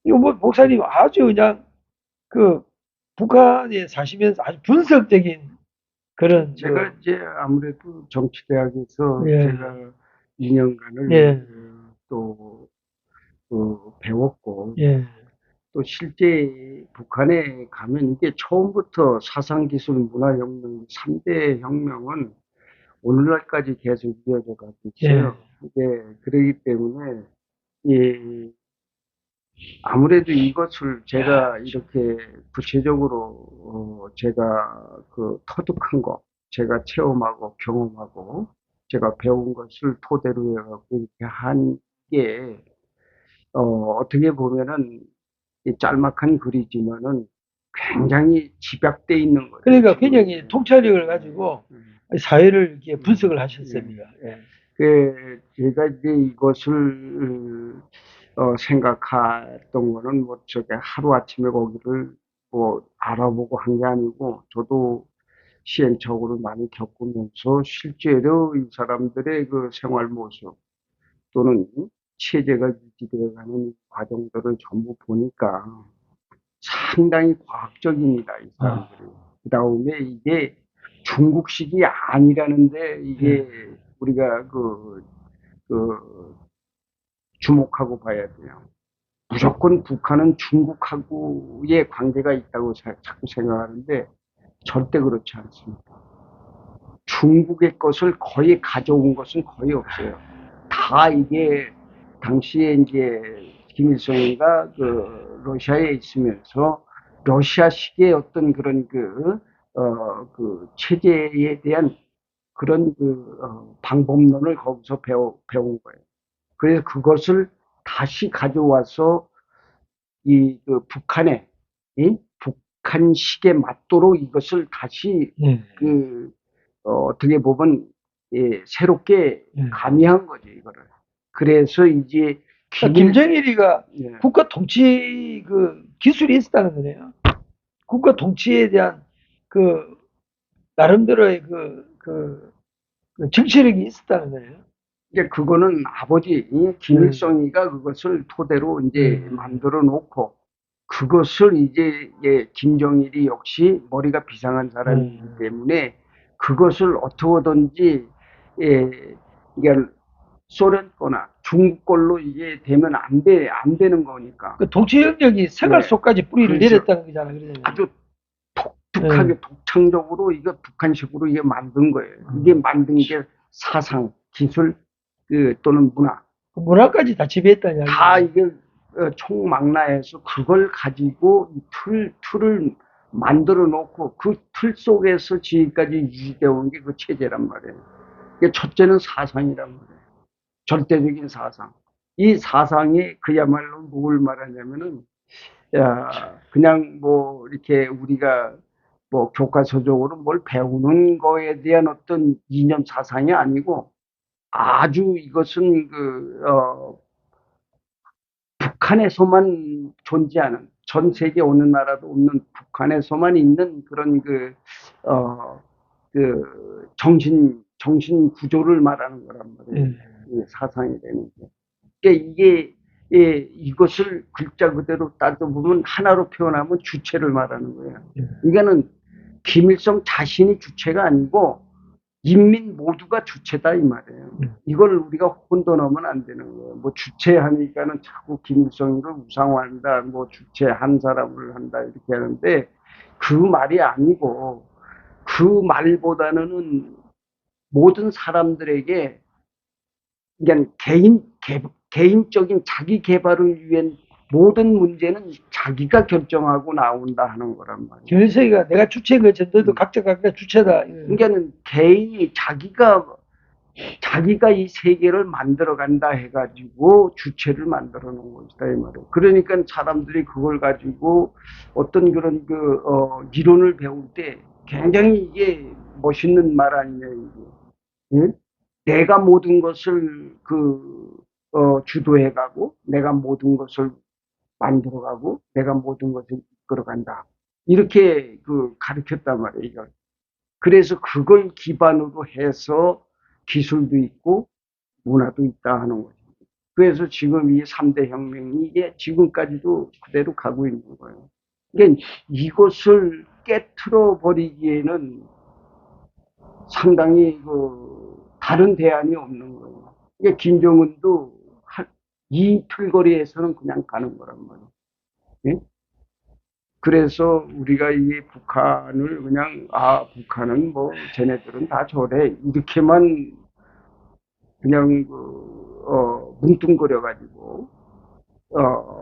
이거 뭐 목사님 아주 그냥 그 북한에 사시면서 아주 분석적인 그런 제가 이제 아무래도 정치대학에서 예. 제가 2년간을 예. 또 배웠고 예. 또 실제 북한에 가면 이게 처음부터 사상기술 문화혁명 3대 혁명은 오늘날까지 계속 이어져 가고 있어요. 그러기 때문에 아무래도 이것을 제가 이렇게 구체적으로 제가 그 터득한 거, 제가 체험하고 경험하고 제가 배운 것을 토대로 해갖고 이렇게 한 게 어떻게 보면은 이 짤막한 글이지만은 굉장히 집약돼 있는 거죠. 그러니까 굉장히 통찰력을 가지고 사회를 이렇게 분석을 하셨습니다. 제가 이제 이것을 생각했던 거는 뭐 저게 하루아침에 거기를 뭐 알아보고 한 게 아니고 저도 시행착오를 많이 겪으면서 실제로 이 사람들의 그 생활 모습 또는 체제가 유지되어 가는 과정들을 전부 보니까 상당히 과학적입니다, 이 사람들이. 그 다음에 이게 중국식이 아니라는데 이게 우리가 주목하고 봐야 돼요. 무조건 북한은 중국하고의 관계가 있다고 자꾸 생각하는데 절대 그렇지 않습니다. 중국의 것을 거의 가져온 것은 거의 없어요. 다 이게 당시에 이제 김일성이가 그 러시아에 있으면서 러시아식의 어떤 그런 그 체제에 대한 그런 방법론을 거기서 배운 거예요. 그래서 그것을 다시 가져와서 그 북한에 북한식에 맞도록 이것을 다시 어떻게 보면 새롭게 예. 가미한 거죠, 이거를. 그래서 이제 김정일이가 예. 국가 통치 그 기술이 있었다는 거네요. 국가 통치에 대한 그 나름대로의 그 정치력이 있었다는 거예요. 이제 그거는 아버지 김일성이가 그것을 토대로 이제 만들어 놓고 그것을 이제 김정일이 역시 머리가 비상한 사람이기 때문에 그것을 어떻게든지 이게 소련 거나 중국 걸로 이게 되면 안 되는 거니까. 그 통치 영역이 생활 속까지 뿌리를 그렇죠. 내렸다는 거잖아요. 그러잖아요. 아주 독특하게 독창적으로 이거 북한식으로 이게 만든 거예요. 이게 만든 게 사상, 기술 또는 문화. 그 문화까지 다 지배했다는 다 이야기예요. 이게 총망라해서 그걸 가지고 틀을 만들어 놓고 그 틀 속에서 지금까지 유지되어 온 게 그 체제란 말이에요. 이게 첫째는 사상이란 말이에요. 절대적인 사상. 이 사상이 그야말로 뭘 말하냐면은 그냥 뭐 이렇게 우리가 뭐 교과서적으로 뭘 배우는 거에 대한 어떤 이념 사상이 아니고 아주 이것은 북한에서만 존재하는 전 세계 어느 나라도 없는 북한에서만 있는 그런 정신 구조를 말하는 거란 말이에요. 이 사상이 되는 게. 그러니까 이게 이것을 글자 그대로 따져보면 하나로 표현하면 주체를 말하는 거예요. 이거는 김일성 자신이 주체가 아니고 인민 모두가 주체다 이 말이에요. 이걸 우리가 혼돈하면 안 되는 거예요. 뭐 주체 하니까는 자꾸 김일성을 우상화한다, 뭐 주체 한 사람을 한다 이렇게 하는데 그 말이 아니고 그 말보다는 모든 사람들에게 그냥 개인적인 자기 개발을 위한 모든 문제는 자기가 결정하고 나온다 하는 거란 말이에요. 김일성이가 내가 주체인 것처럼 너도 각자가 주체다. 그러니까는 개인이 자기가 이 세계를 만들어 간다 해가지고 주체를 만들어 놓은 것이다 이 말이에요. 그러니까 사람들이 그걸 가지고 어떤 그런 이론을 배울 때 굉장히 이게 멋있는 말 아니냐 이게. 예? 내가 모든 것을 주도해가고 내가 모든 것을 만들어가고 내가 모든 것을 이끌어간다. 이렇게 가르쳤단 말이에요. 이걸. 그래서 그걸 기반으로 해서 기술도 있고 문화도 있다 하는 거죠. 그래서 지금 이 3대 혁명이 이게 지금까지도 그대로 가고 있는 거예요. 그러니까 이것을 깨트려 버리기에는 상당히 다른 대안이 없는 거예요. 그러니까 김정은도 이 틀거리에서는 그냥 가는 거란 말이에요. 예? 그래서 우리가 이 북한을 그냥 북한은 뭐 쟤네들은 다 저래 이렇게만 그냥 뭉뚱그려 가지고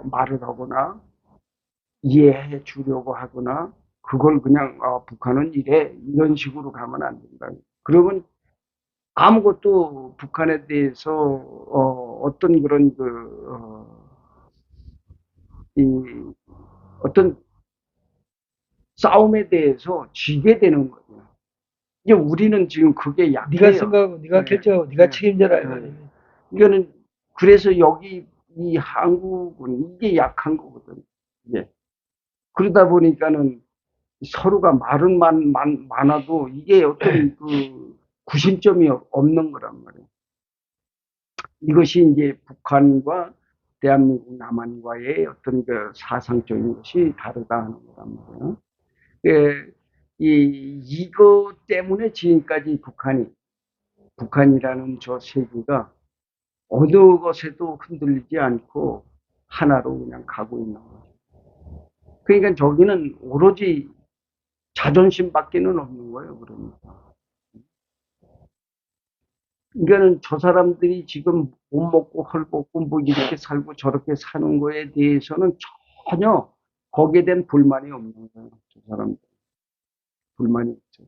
말을 하거나 이해해 주려고 하거나 그걸 그냥 북한은 이래 이런 식으로 가면 안 된다. 그러면 아무것도 북한에 대해서 어떤 그런 이 어떤 싸움에 대해서 지게 되는 거예요. 이게 우리는 지금 그게 약해요. 네가 생각하고 네가 결정하고 네가 책임져라. 이거는 그래서 여기 이 한국은 이게 약한 거거든. 이게. 그러다 보니까는 서로가 말은 많아도 이게 어떤 구심점이 없는 거란 말이에요. 이것이 이제 북한과 대한민국 남한과의 어떤 사상적인 것이 다르다 하는 거란 말이에요. 이거 때문에 지금까지 북한이라는 저 세계가 어느 것에도 흔들리지 않고 하나로 그냥 가고 있는 거죠. 그러니까 저기는 오로지 자존심밖에는 없는 거예요. 그러니까. 이거는 저 사람들이 지금 못 먹고 헐벗고 뭐 이렇게 살고 저렇게 사는 거에 대해서는 전혀 거기에 대한 불만이 없는 거예요. 저 사람들. 불만이 없죠.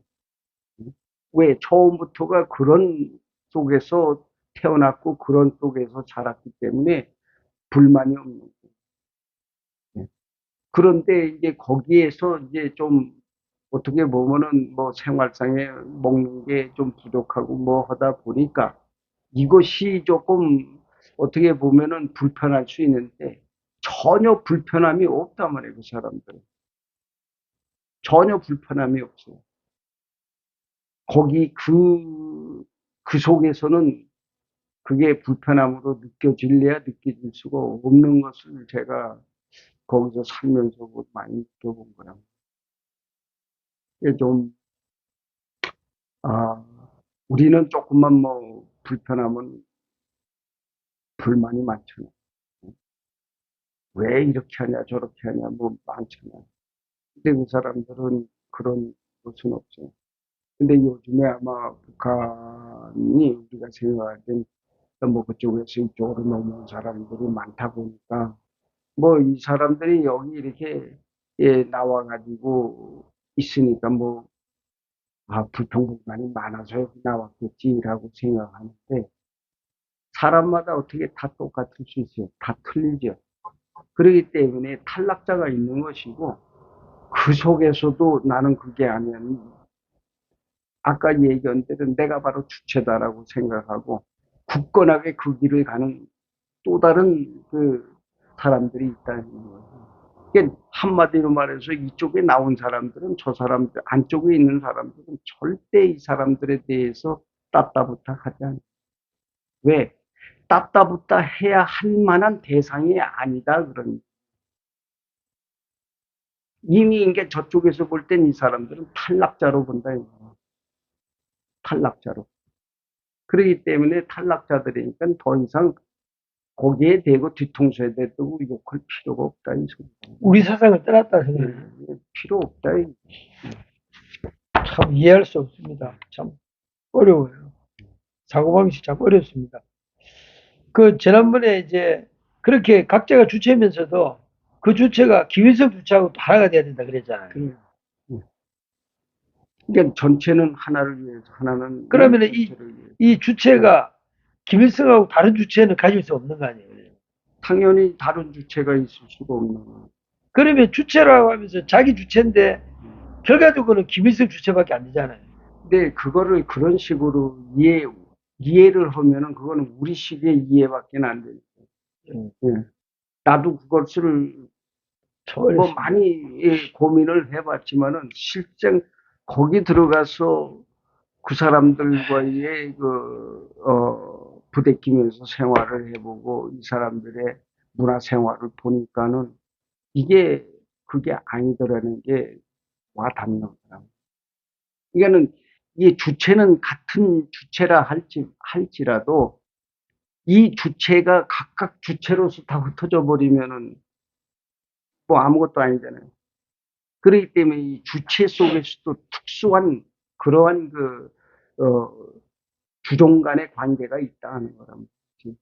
왜? 처음부터가 그런 속에서 태어났고 그런 속에서 자랐기 때문에 불만이 없는 거예요. 그런데 이제 거기에서 이제 좀 어떻게 보면은 뭐 생활상에 먹는 게 좀 부족하고 뭐 하다 보니까 이것이 조금 어떻게 보면은 불편할 수 있는데 전혀 불편함이 없단 말이에요, 그 사람들은. 전혀 불편함이 없어요. 거기 그 속에서는 그게 불편함으로 느껴질래야 느껴질 수가 없는 것을 제가 거기서 살면서 많이 느껴본 거라. 이게 좀, 아, 우리는 조금만 뭐 불편하면 불만이 많잖아. 왜 이렇게 하냐, 저렇게 하냐, 뭐 많잖아. 근데 그 사람들은 그런 것은 없어요. 근데 요즘에 아마 북한이 우리가 생각할 땐 뭐 그쪽에서 이쪽으로 넘어온 사람들이 많다 보니까 뭐 이 사람들이 여기 이렇게 예, 나와가지고 있으니까 뭐 아, 불평불만이 많아서 여기 나왔겠지라고 생각하는데 사람마다 어떻게 다 똑같을 수 있어요. 다 틀리죠. 그렇기 때문에 탈락자가 있는 것이고 그 속에서도 나는 그게 아니면 아까 얘기한 대로 내가 바로 주체다라고 생각하고 굳건하게 그 길을 가는 또 다른 그 사람들이 있다는 거예요. 그러니까 한마디로 말해서 이쪽에 나온 사람들은 저 사람들, 안쪽에 있는 사람들은 절대 이 사람들에 대해서 따따붙어 하지 않아요. 왜? 따따붙어 해야 할 만한 대상이 아니다. 그런. 이미 이게 저쪽에서 볼 땐 이 사람들은 탈락자로 본다. 탈락자로. 그렇기 때문에 탈락자들이니까 더 이상 거기에 대고 뒤통수에 대고 욕할 필요가 없다. 이 소리. 우리 세상을 떠났다 생각해요. 필요 없다. 참 이해할 수 없습니다. 참 어려워요. 사고방식 참 어렵습니다. 그 지난번에 이제 그렇게 각자가 주체면서도 그 주체가 김일성 주체하고 또 하나가 돼야 된다 그랬잖아요. 그러니까 전체는 하나를 위해서, 하나는 그러면 전체를 위해서. 이 주체가 김일성하고 다른 주체는 가질 수 없는 거 아니에요? 당연히 다른 주체가 있을 수가 없는 거예요. 그러면 주체라고 하면서 자기 주체인데 결과적으로는 김일성 주체밖에 안 되잖아요. 근데 그거를 그런 식으로 이해를 하면은 그거는 우리식의 이해밖에 안 돼요. 예. 나도 그것을 뭐 많이 고민을 해봤지만은 실제 거기 들어가서 그 사람들과의 부대끼면서 생활을 해보고 이 사람들의 문화 생활을 보니까는 이게 그게 아니더라는 게 와닿는 거야. 그러니까는 이 주체는 같은 주체라 할지라도 이 주체가 각각 주체로서 다 흩어져 버리면은 뭐 아무것도 아니잖아요. 그렇기 때문에 이 주체 속에서도 특수한 그러한 어, 주종 간의 관계가 있다는 거란 말이지.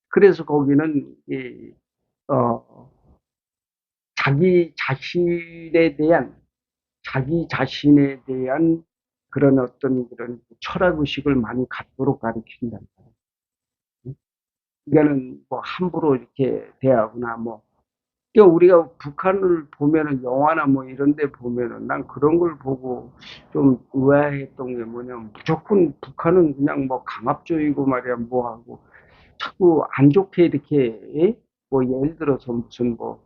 그래서 거기는 어, 자기 자신에 대한 그런 어떤 그런 철학 의식을 많이 갖도록 가르친다. 그러니까는 뭐 함부로 이렇게 대하거나 뭐 그러니까 우리가 북한을 보면은 영화나 뭐 이런 데 보면은 난 그런 걸 보고 좀 의아했던 게 뭐냐면 무조건 북한은 그냥 뭐 강압적이고 말이야 뭐 하고 자꾸 안 좋게 이렇게 뭐 예를 들어서 무슨 뭐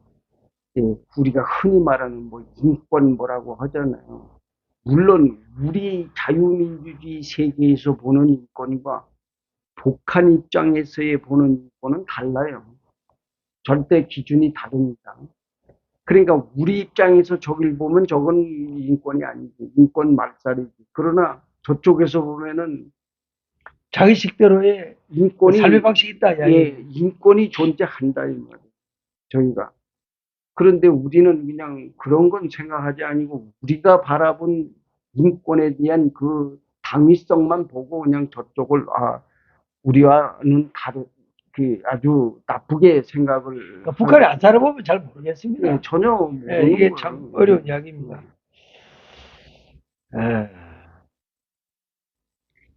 우리가 흔히 말하는 뭐 인권 뭐라고 하잖아요. 물론 우리 자유민주주의 세계에서 보는 인권과 북한 입장에서의 보는 인권은 달라요. 절대 기준이 다릅니다. 그러니까 우리 입장에서 저길 보면 저건 인권이 아니지. 인권 말살이지. 그러나 저쪽에서 보면은 자기 식대로의 인권이 삶의 방식이 있다. 인권이 존재한다 이 말이에요. 저희가. 그런데 우리는 그냥 그런 건 생각하지 아니고 우리가 바라본 인권에 대한 그 당위성만 보고 그냥 저쪽을 우리와는 다른 그 아주 나쁘게 생각을 그러니까 북한에 안 살아보면 잘 모르겠습니다. 전혀 모르는 이게 거예요. 참 어려운 이야기입니다.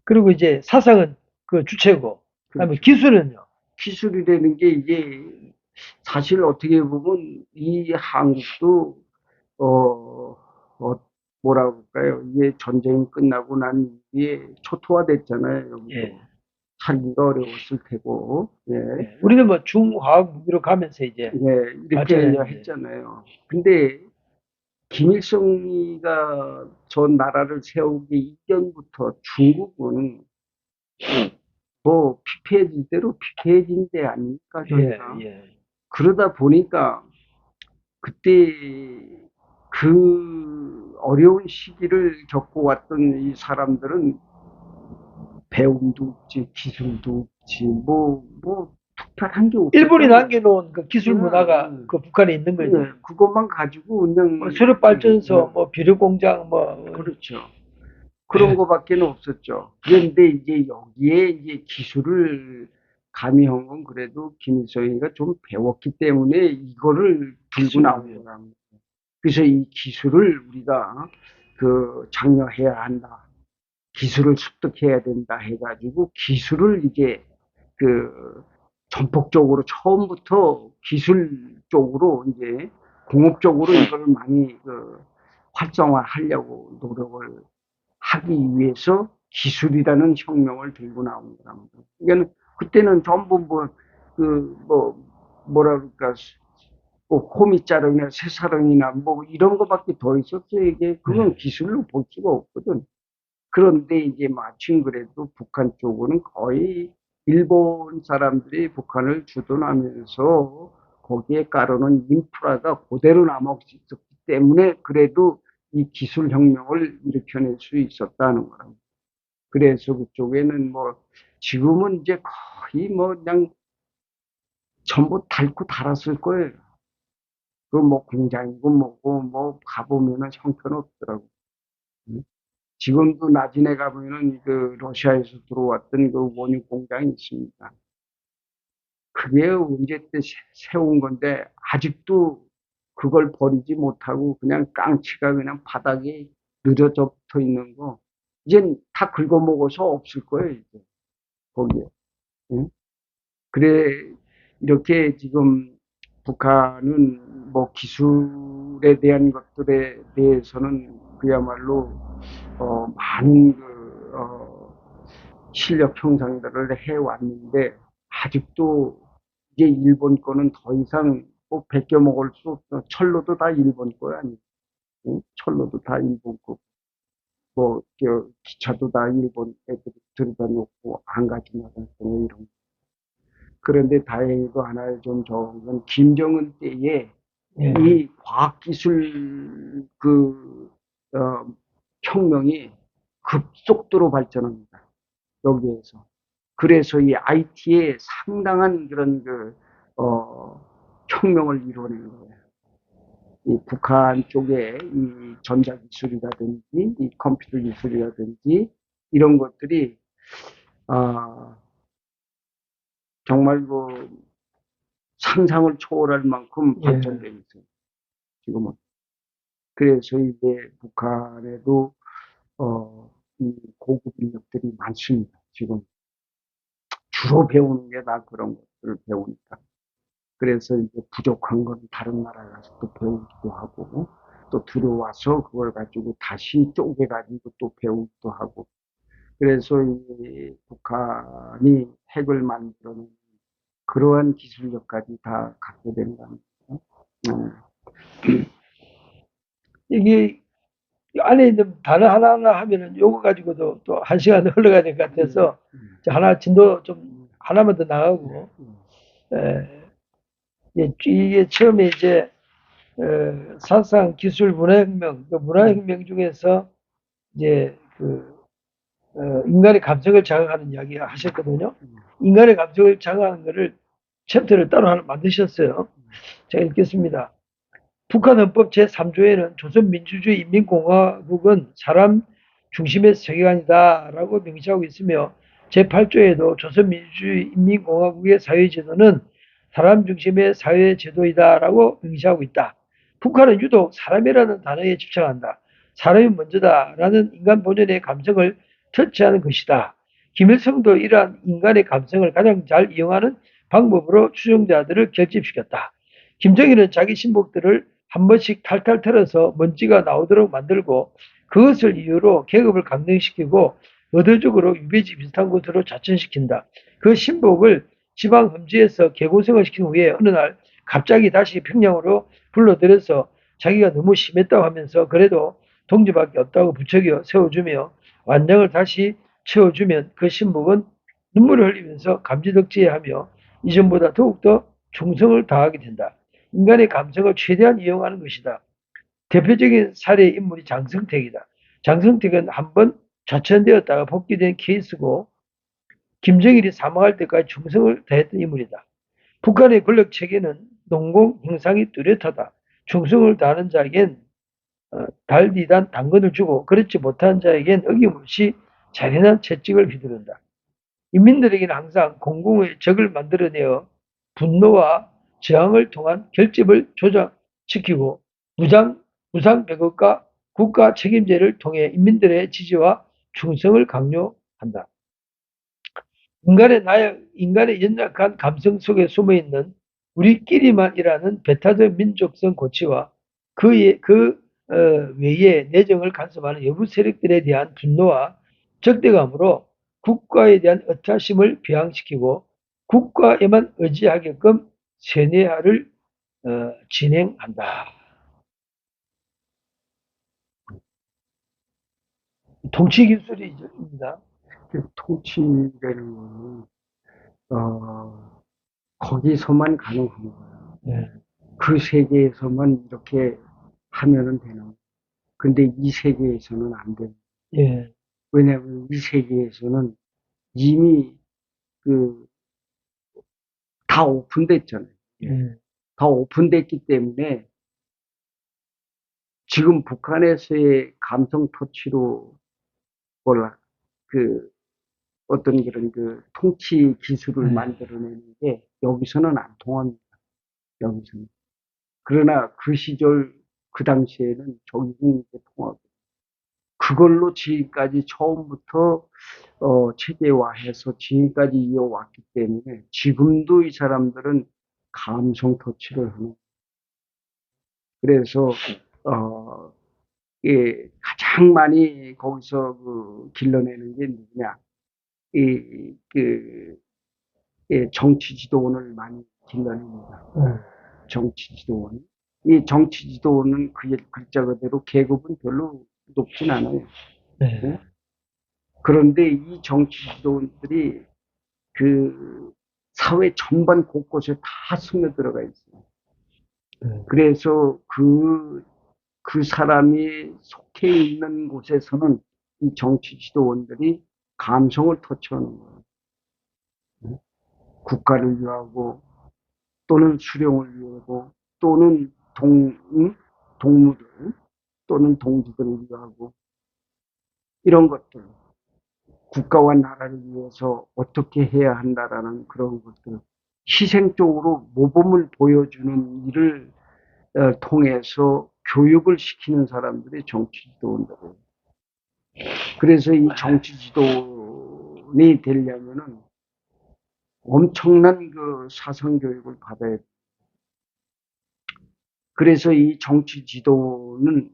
그리고 이제 사상은 그 주체고, 그다음에 기술은요. 기술이라는 게 이게 사실 어떻게 보면 이 한국도 뭐라 그럴까요? 이게 전쟁이 끝나고 난 이후에 초토화됐잖아요. 여기도. 예. 살기가 어려웠을 테고, 예. 예. 우리는 뭐 중화학 무기로 가면서 이제 예, 이렇게 발전했는데. 했잖아요. 근데 김일성이가 전 나라를 세우기 이전부터 중국은 뭐 피폐해질 대로 피폐해진 데 아닙니까, 예, 저희가. 예. 그러다 보니까 그때 그 어려운 시기를 겪어왔던 이 사람들은 배움도 없지, 기술도 없지, 특별한 게 일본이 없었잖아요. 남겨놓은 그 기술 문화가 그 북한에 있는 거죠. 예, 그것만 가지고 그냥 뭐 수력 발전소, 뭐 비료 공장, 뭐 그렇죠. 그런 거밖에 없었죠. 그런데 이제 여기에 이제 기술을 가미한 건 그래도 김일성이가 좀 배웠기 때문에 이거를 들고 나온 거랍니다. 그래서 이 기술을 우리가 장려해야 한다. 기술을 습득해야 된다 해가지고 기술을 이제 전폭적으로 처음부터 기술 쪽으로 이제 공업적으로 이걸 많이 활성화하려고 노력을 하기 위해서 기술이라는 혁명을 들고 나온 겁니다. 그러니까 그때는 전부 뭐라 그럴까, 호미자루나 쇠사랑이나 뭐 이런 거밖에 더 있었어요. 이게 그건 기술로 볼 수가 없거든. 그런데 이제 마침 그래도 북한 쪽은 거의 일본 사람들이 북한을 주둔하면서 거기에 깔아놓은 인프라가 그대로 남아 있었기 때문에 그래도 이 기술혁명을 일으켜낼 수 있었다는 거랍니다. 그래서 그쪽에는 지금은 이제 거의 그냥 전부 닳고 닳았을 거예요. 공장이고 뭐고 가보면은 형편없더라고. 지금도 나진에 가보면은 러시아에서 들어왔던 원유 공장이 있습니다. 그게 언제 때 세운 건데 아직도 그걸 버리지 못하고 그냥 깡치가 그냥 바닥에 늘어져 붙어 있는 거 이젠 다 긁어먹어서 없을 거예요, 이제 거기에. 응? 그래 이렇게 지금 북한은 기술에 대한 것들에 대해서는 그야말로 많은 실력 형상들을 해왔는데 아직도 이제 일본 거는 더 이상 베껴 먹을 수 없어. 철로도 다 일본 거야. 응? 철로도 다 일본 거. 기차도 다 일본 애들이 들여다 놓고 안 가지나가고 이런 거. 그런데 다행히도 하나의 좀 좋은 건 김정은 때에 이 과학기술 혁명이 급속도로 발전합니다. 여기에서. 그래서 이 IT에 상당한 그런 혁명을 이뤄낸 거예요. 이 북한 쪽에 이 전자기술이라든지 이 컴퓨터 기술이라든지 이런 것들이 정말 상상을 초월할 만큼 발전되어 있어요. 지금은. 그래서 이제 북한에도 이 고급 인력들이 많습니다. 지금 주로 배우는 게 다 그런 것들을 배우니까. 그래서 이제 부족한 건 다른 나라 가서 또 배우기도 하고 또 들어와서 그걸 가지고 다시 쪼개가지고 또 배우기도 하고. 그래서 이 북한이 핵을 만들어낸 그러한 기술력까지 다 갖게 된다는 거죠. 이게 안에 있는 단어 하나하나 하면은 요거 가지고도 또 1시간 흘러가야 될 것 같아서 하나 진도 좀 하나만 더 나가고 이게 처음에 이제 사상 기술 문화혁명, 그 문화혁명 중에서 이제 인간의 감성을 자극하는 이야기 하셨거든요. 인간의 감성을 자극하는 거를 챕터를 따로 하나 만드셨어요. 제가 읽겠습니다. 북한 헌법 제3조에는 조선민주주의 인민공화국은 사람 중심의 세계관이다라고 명시하고 있으며 제8조에도 조선민주주의 인민공화국의 사회제도는 사람 중심의 사회제도이다라고 명시하고 있다. 북한은 유독 사람이라는 단어에 집착한다. 사람이 먼저다라는 인간 본연의 감성을 터치하는 것이다. 김일성도 이러한 인간의 감성을 가장 잘 이용하는 방법으로 추종자들을 결집시켰다. 김정일은 자기 신복들을 한 번씩 탈탈 털어서 먼지가 나오도록 만들고 그것을 이유로 계급을 강등시키고 의도적으로 유배지 비슷한 곳으로 자천시킨다. 그 신복을 지방 험지에서 개고생을 시킨 후에 어느 날 갑자기 다시 평양으로 불러들여서 자기가 너무 심했다고 하면서 그래도 동지밖에 없다고 부추겨 세워주며 완장을 다시 채워주면 그 신복은 눈물을 흘리면서 감지덕지해하며 이전보다 더욱더 충성을 다하게 된다. 인간의 감성을 최대한 이용하는 것이다. 대표적인 사례의 인물이 장성택이다. 장성택은 한번 좌천되었다가 복귀된 케이스고 김정일이 사망할 때까지 충성을 다했던 인물이다. 북한의 권력 체계는 농공 형상이 뚜렷하다. 충성을 다하는 자에겐 달디단 당근을 주고 그렇지 못한 자에겐 어김없이 잔인한 채찍을 휘두른다. 인민들에게는 항상 공공의 적을 만들어내어 분노와 저항을 통한 결집을 조장시키고 무상 배급과 국가 책임제를 통해 인민들의 지지와 충성을 강요한다. 인간의 연약한 감성 속에 숨어있는 우리끼리만이라는 배타적 민족성 고치와 그 외에 내정을 간섭하는 여부 세력들에 대한 분노와 적대감으로 국가에 대한 의타심을 비양시키고 국가에만 의지하게끔 세뇌화를 진행한다. 통치 기술입니다. 통치라는 거는 거기서만 가능한 거예요. 네. 그 세계에서만 이렇게 하면은 되는 거예요. 근데 이 세계에서는 안 돼요. 예. 왜냐하면 이 세계에서는 이미 다 오픈됐잖아요. 예. 다 오픈됐기 때문에 지금 북한에서의 감성 터치로 어떤 그런 통치 기술을 만들어내는 게 여기서는 안 통합니다. 여기서는. 그러나 그 시절, 그 당시에는 저기는 통하고. 그걸로 지금까지 처음부터, 체계화해서 지금까지 이어왔기 때문에 지금도 이 사람들은 감성 터치를 하는. 그래서, 예, 가장 많이 거기서 길러내는 게 누구냐. 정치 지도원을 많이 길러냅니다. 정치 지도원. 이 정치 지도원은 그 글자 그대로 계급은 별로 높진 않아요. 네? 그런데 이 정치 지도원들이 사회 전반 곳곳에 다 스며들어가 있어요. 그래서 그 사람이 속해 있는 곳에서는 이 정치 지도원들이 감성을 터치하는 거예요. 국가를 위하고 또는 수령을 위하고 또는 동무들 또는 동지들을 위하고 이런 것들 국가와 나라를 위해서 어떻게 해야 한다라는 그런 것들 희생적으로 모범을 보여주는 일을 통해서 교육을 시키는 사람들이 정치 지도원들이에요. 그래서 이 정치 지도원이 되려면은 엄청난 사상 교육을 받아야 돼요. 그래서 이 정치 지도는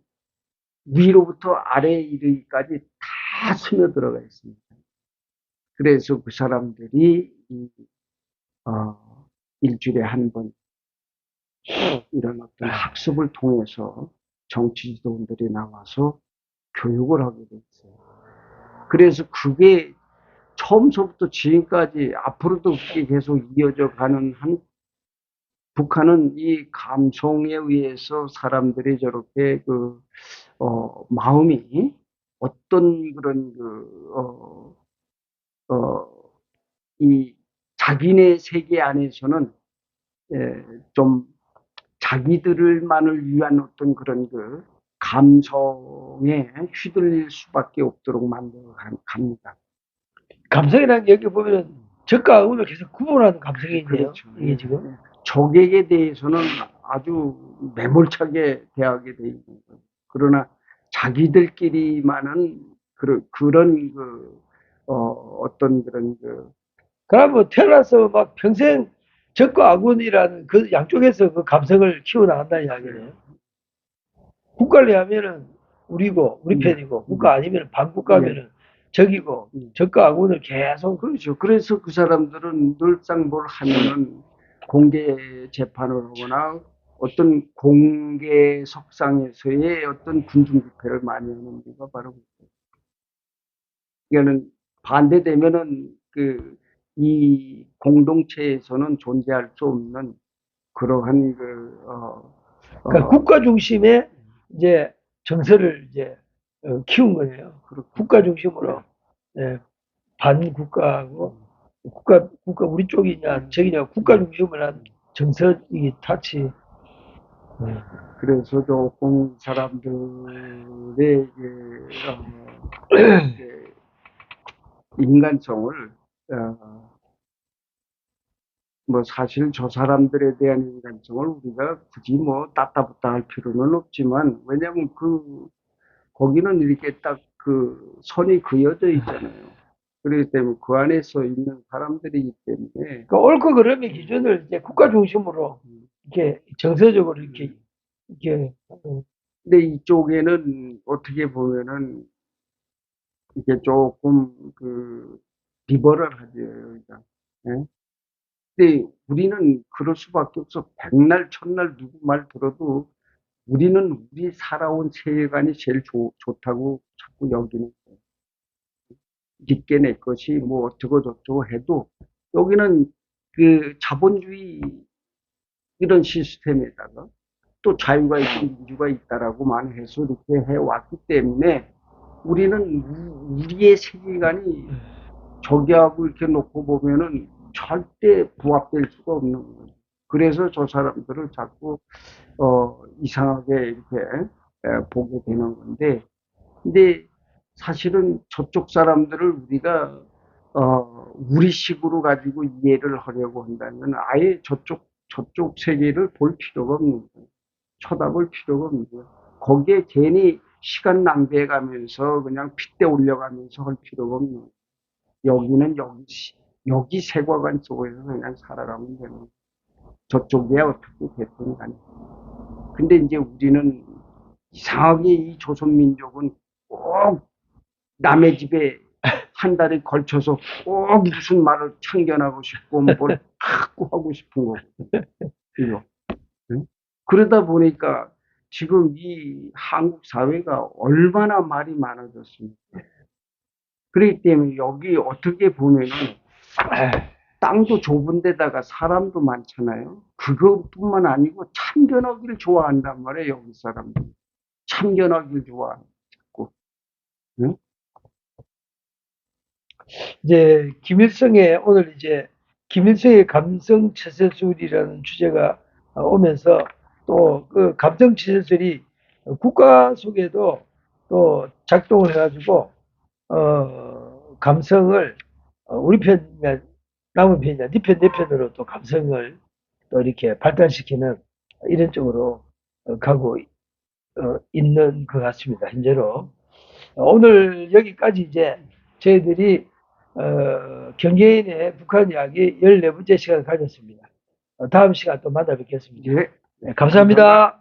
위로부터 아래에 이르기까지 다 스며들어가 있습니다. 그래서 그 사람들이 일주일에 한 번 이런 어떤 학습을 통해서 정치 지도원들이 나와서 교육을 하게 됐어요. 그래서 그게 처음서부터 지금까지 앞으로도 그게 계속 이어져 가는 북한은 이 감성에 의해서 사람들이 저렇게 마음이 어떤 그런 이 자기네 세계 안에서는 좀 자기들만을 위한 어떤 그런 감성에 휘둘릴 수밖에 없도록 만들어 갑니다. 감성이라는 게 여기 보면은 적과 악을 계속 구분하는 감성이 있네요. 그렇죠. 이게 지금. 적에게 대해서는 아주 매몰차게 대하게 돼 있는 거예요. 그러나 자기들끼리만은 그런 어떤 그런 그러면 태어나서 막 평생 적과 아군이라는 그 양쪽에서 그 감성을 키워나간다는 이야기네요. 국가를 하면은 우리고, 우리 편이고, 국가 아니면 반국가면은 적이고, 적과 아군을 계속. 그렇죠. 그래서 그 사람들은 늘상 뭘 하면은 공개 재판을 하거나 어떤 공개 석상에서의 어떤 군중 집회를 많이 하는 이유가 바로 그거예요. 이거는 반대되면은 이 공동체에서는 존재할 수 없는 그러한 그러니까 국가 중심의 이제 정서를 이제 키운 거예요. 국가 중심으로. 예, 반국가하고 국가 우리 쪽이냐 저기냐 국가 중심으로 한 정서이 타치. 그래서 조금 사람들의 인간성을 뭐 사실 저 사람들에 대한 인간성을 우리가 굳이 뭐 따따붙다 할 필요는 없지만, 왜냐면 거기는 이렇게 딱 선이 그어져 있잖아요. 그렇기 때문에 그 안에서 있는 사람들이기 때문에. 그러니까 옳고 그름의 기준을 이제 국가 중심으로 이렇게 정서적으로 이렇게 근데 이쪽에는 어떻게 보면은 이게 조금 리버럴하죠, 여기가. 예? 근데 우리는 그럴 수밖에 없어. 백날 천날 누구 말 들어도 우리는 우리 살아온 세계관이 제일 좋다고 자꾸 여기는 거예요. 깊게 내 것이 뭐 어쩌고 저쩌고 해도 여기는 자본주의 이런 시스템에다가 또 자유가 있고 민주가 있다라고만 해서 이렇게 해왔기 때문에 우리는 우리의 세계관이 저기하고 이렇게 놓고 보면은 절대 부합될 수가 없는 거예요. 그래서 저 사람들을 자꾸 이상하게 이렇게 보게 되는 건데, 근데 사실은 저쪽 사람들을 우리가 우리식으로 가지고 이해를 하려고 한다면 아예 저쪽 세계를 볼 필요가 없는 거예요. 쳐다볼 필요가 없는 거예요. 거기에 괜히 시간 낭비해 가면서 그냥 핏대 올려가면서 할 필요가 없는 거예요. 여기는 여기 세계관 속에서 그냥 살아가면 되는 거예요. 저쪽에 어떻게 됐든 간에. 근데 이제 우리는 이상하게 이 조선민족은 꼭 남의 집에 한 달에 걸쳐서 꼭 무슨 말을 참견하고 싶고 뭘 자꾸 하고 싶은 거고. 이거. 응? 그러다 보니까 지금 이 한국 사회가 얼마나 말이 많아졌습니까? 그렇기 때문에 여기 어떻게 보면은 땅도 좁은 데다가 사람도 많잖아요. 그것뿐만 아니고 참견하기를 좋아한단 말이에요, 여기 사람들. 참견하기를 좋아하는. 응? 이제 오늘 이제 김일성의 감성 처세술이라는 주제가 오면서 또 그 감성 처세술이 국가 속에도 또 작동을 해가지고 감성을 우리 편이냐 남의 편이냐 네 편 내 편으로 또 감성을 또 이렇게 발달시키는 이런 쪽으로 가고 있는 것 같습니다. 현재로 오늘 여기까지 이제 저희들이 경계인의 북한 이야기 14번째 시간을 가졌습니다. 다음 시간 또 만나 뵙겠습니다. 예. 네, 감사합니다.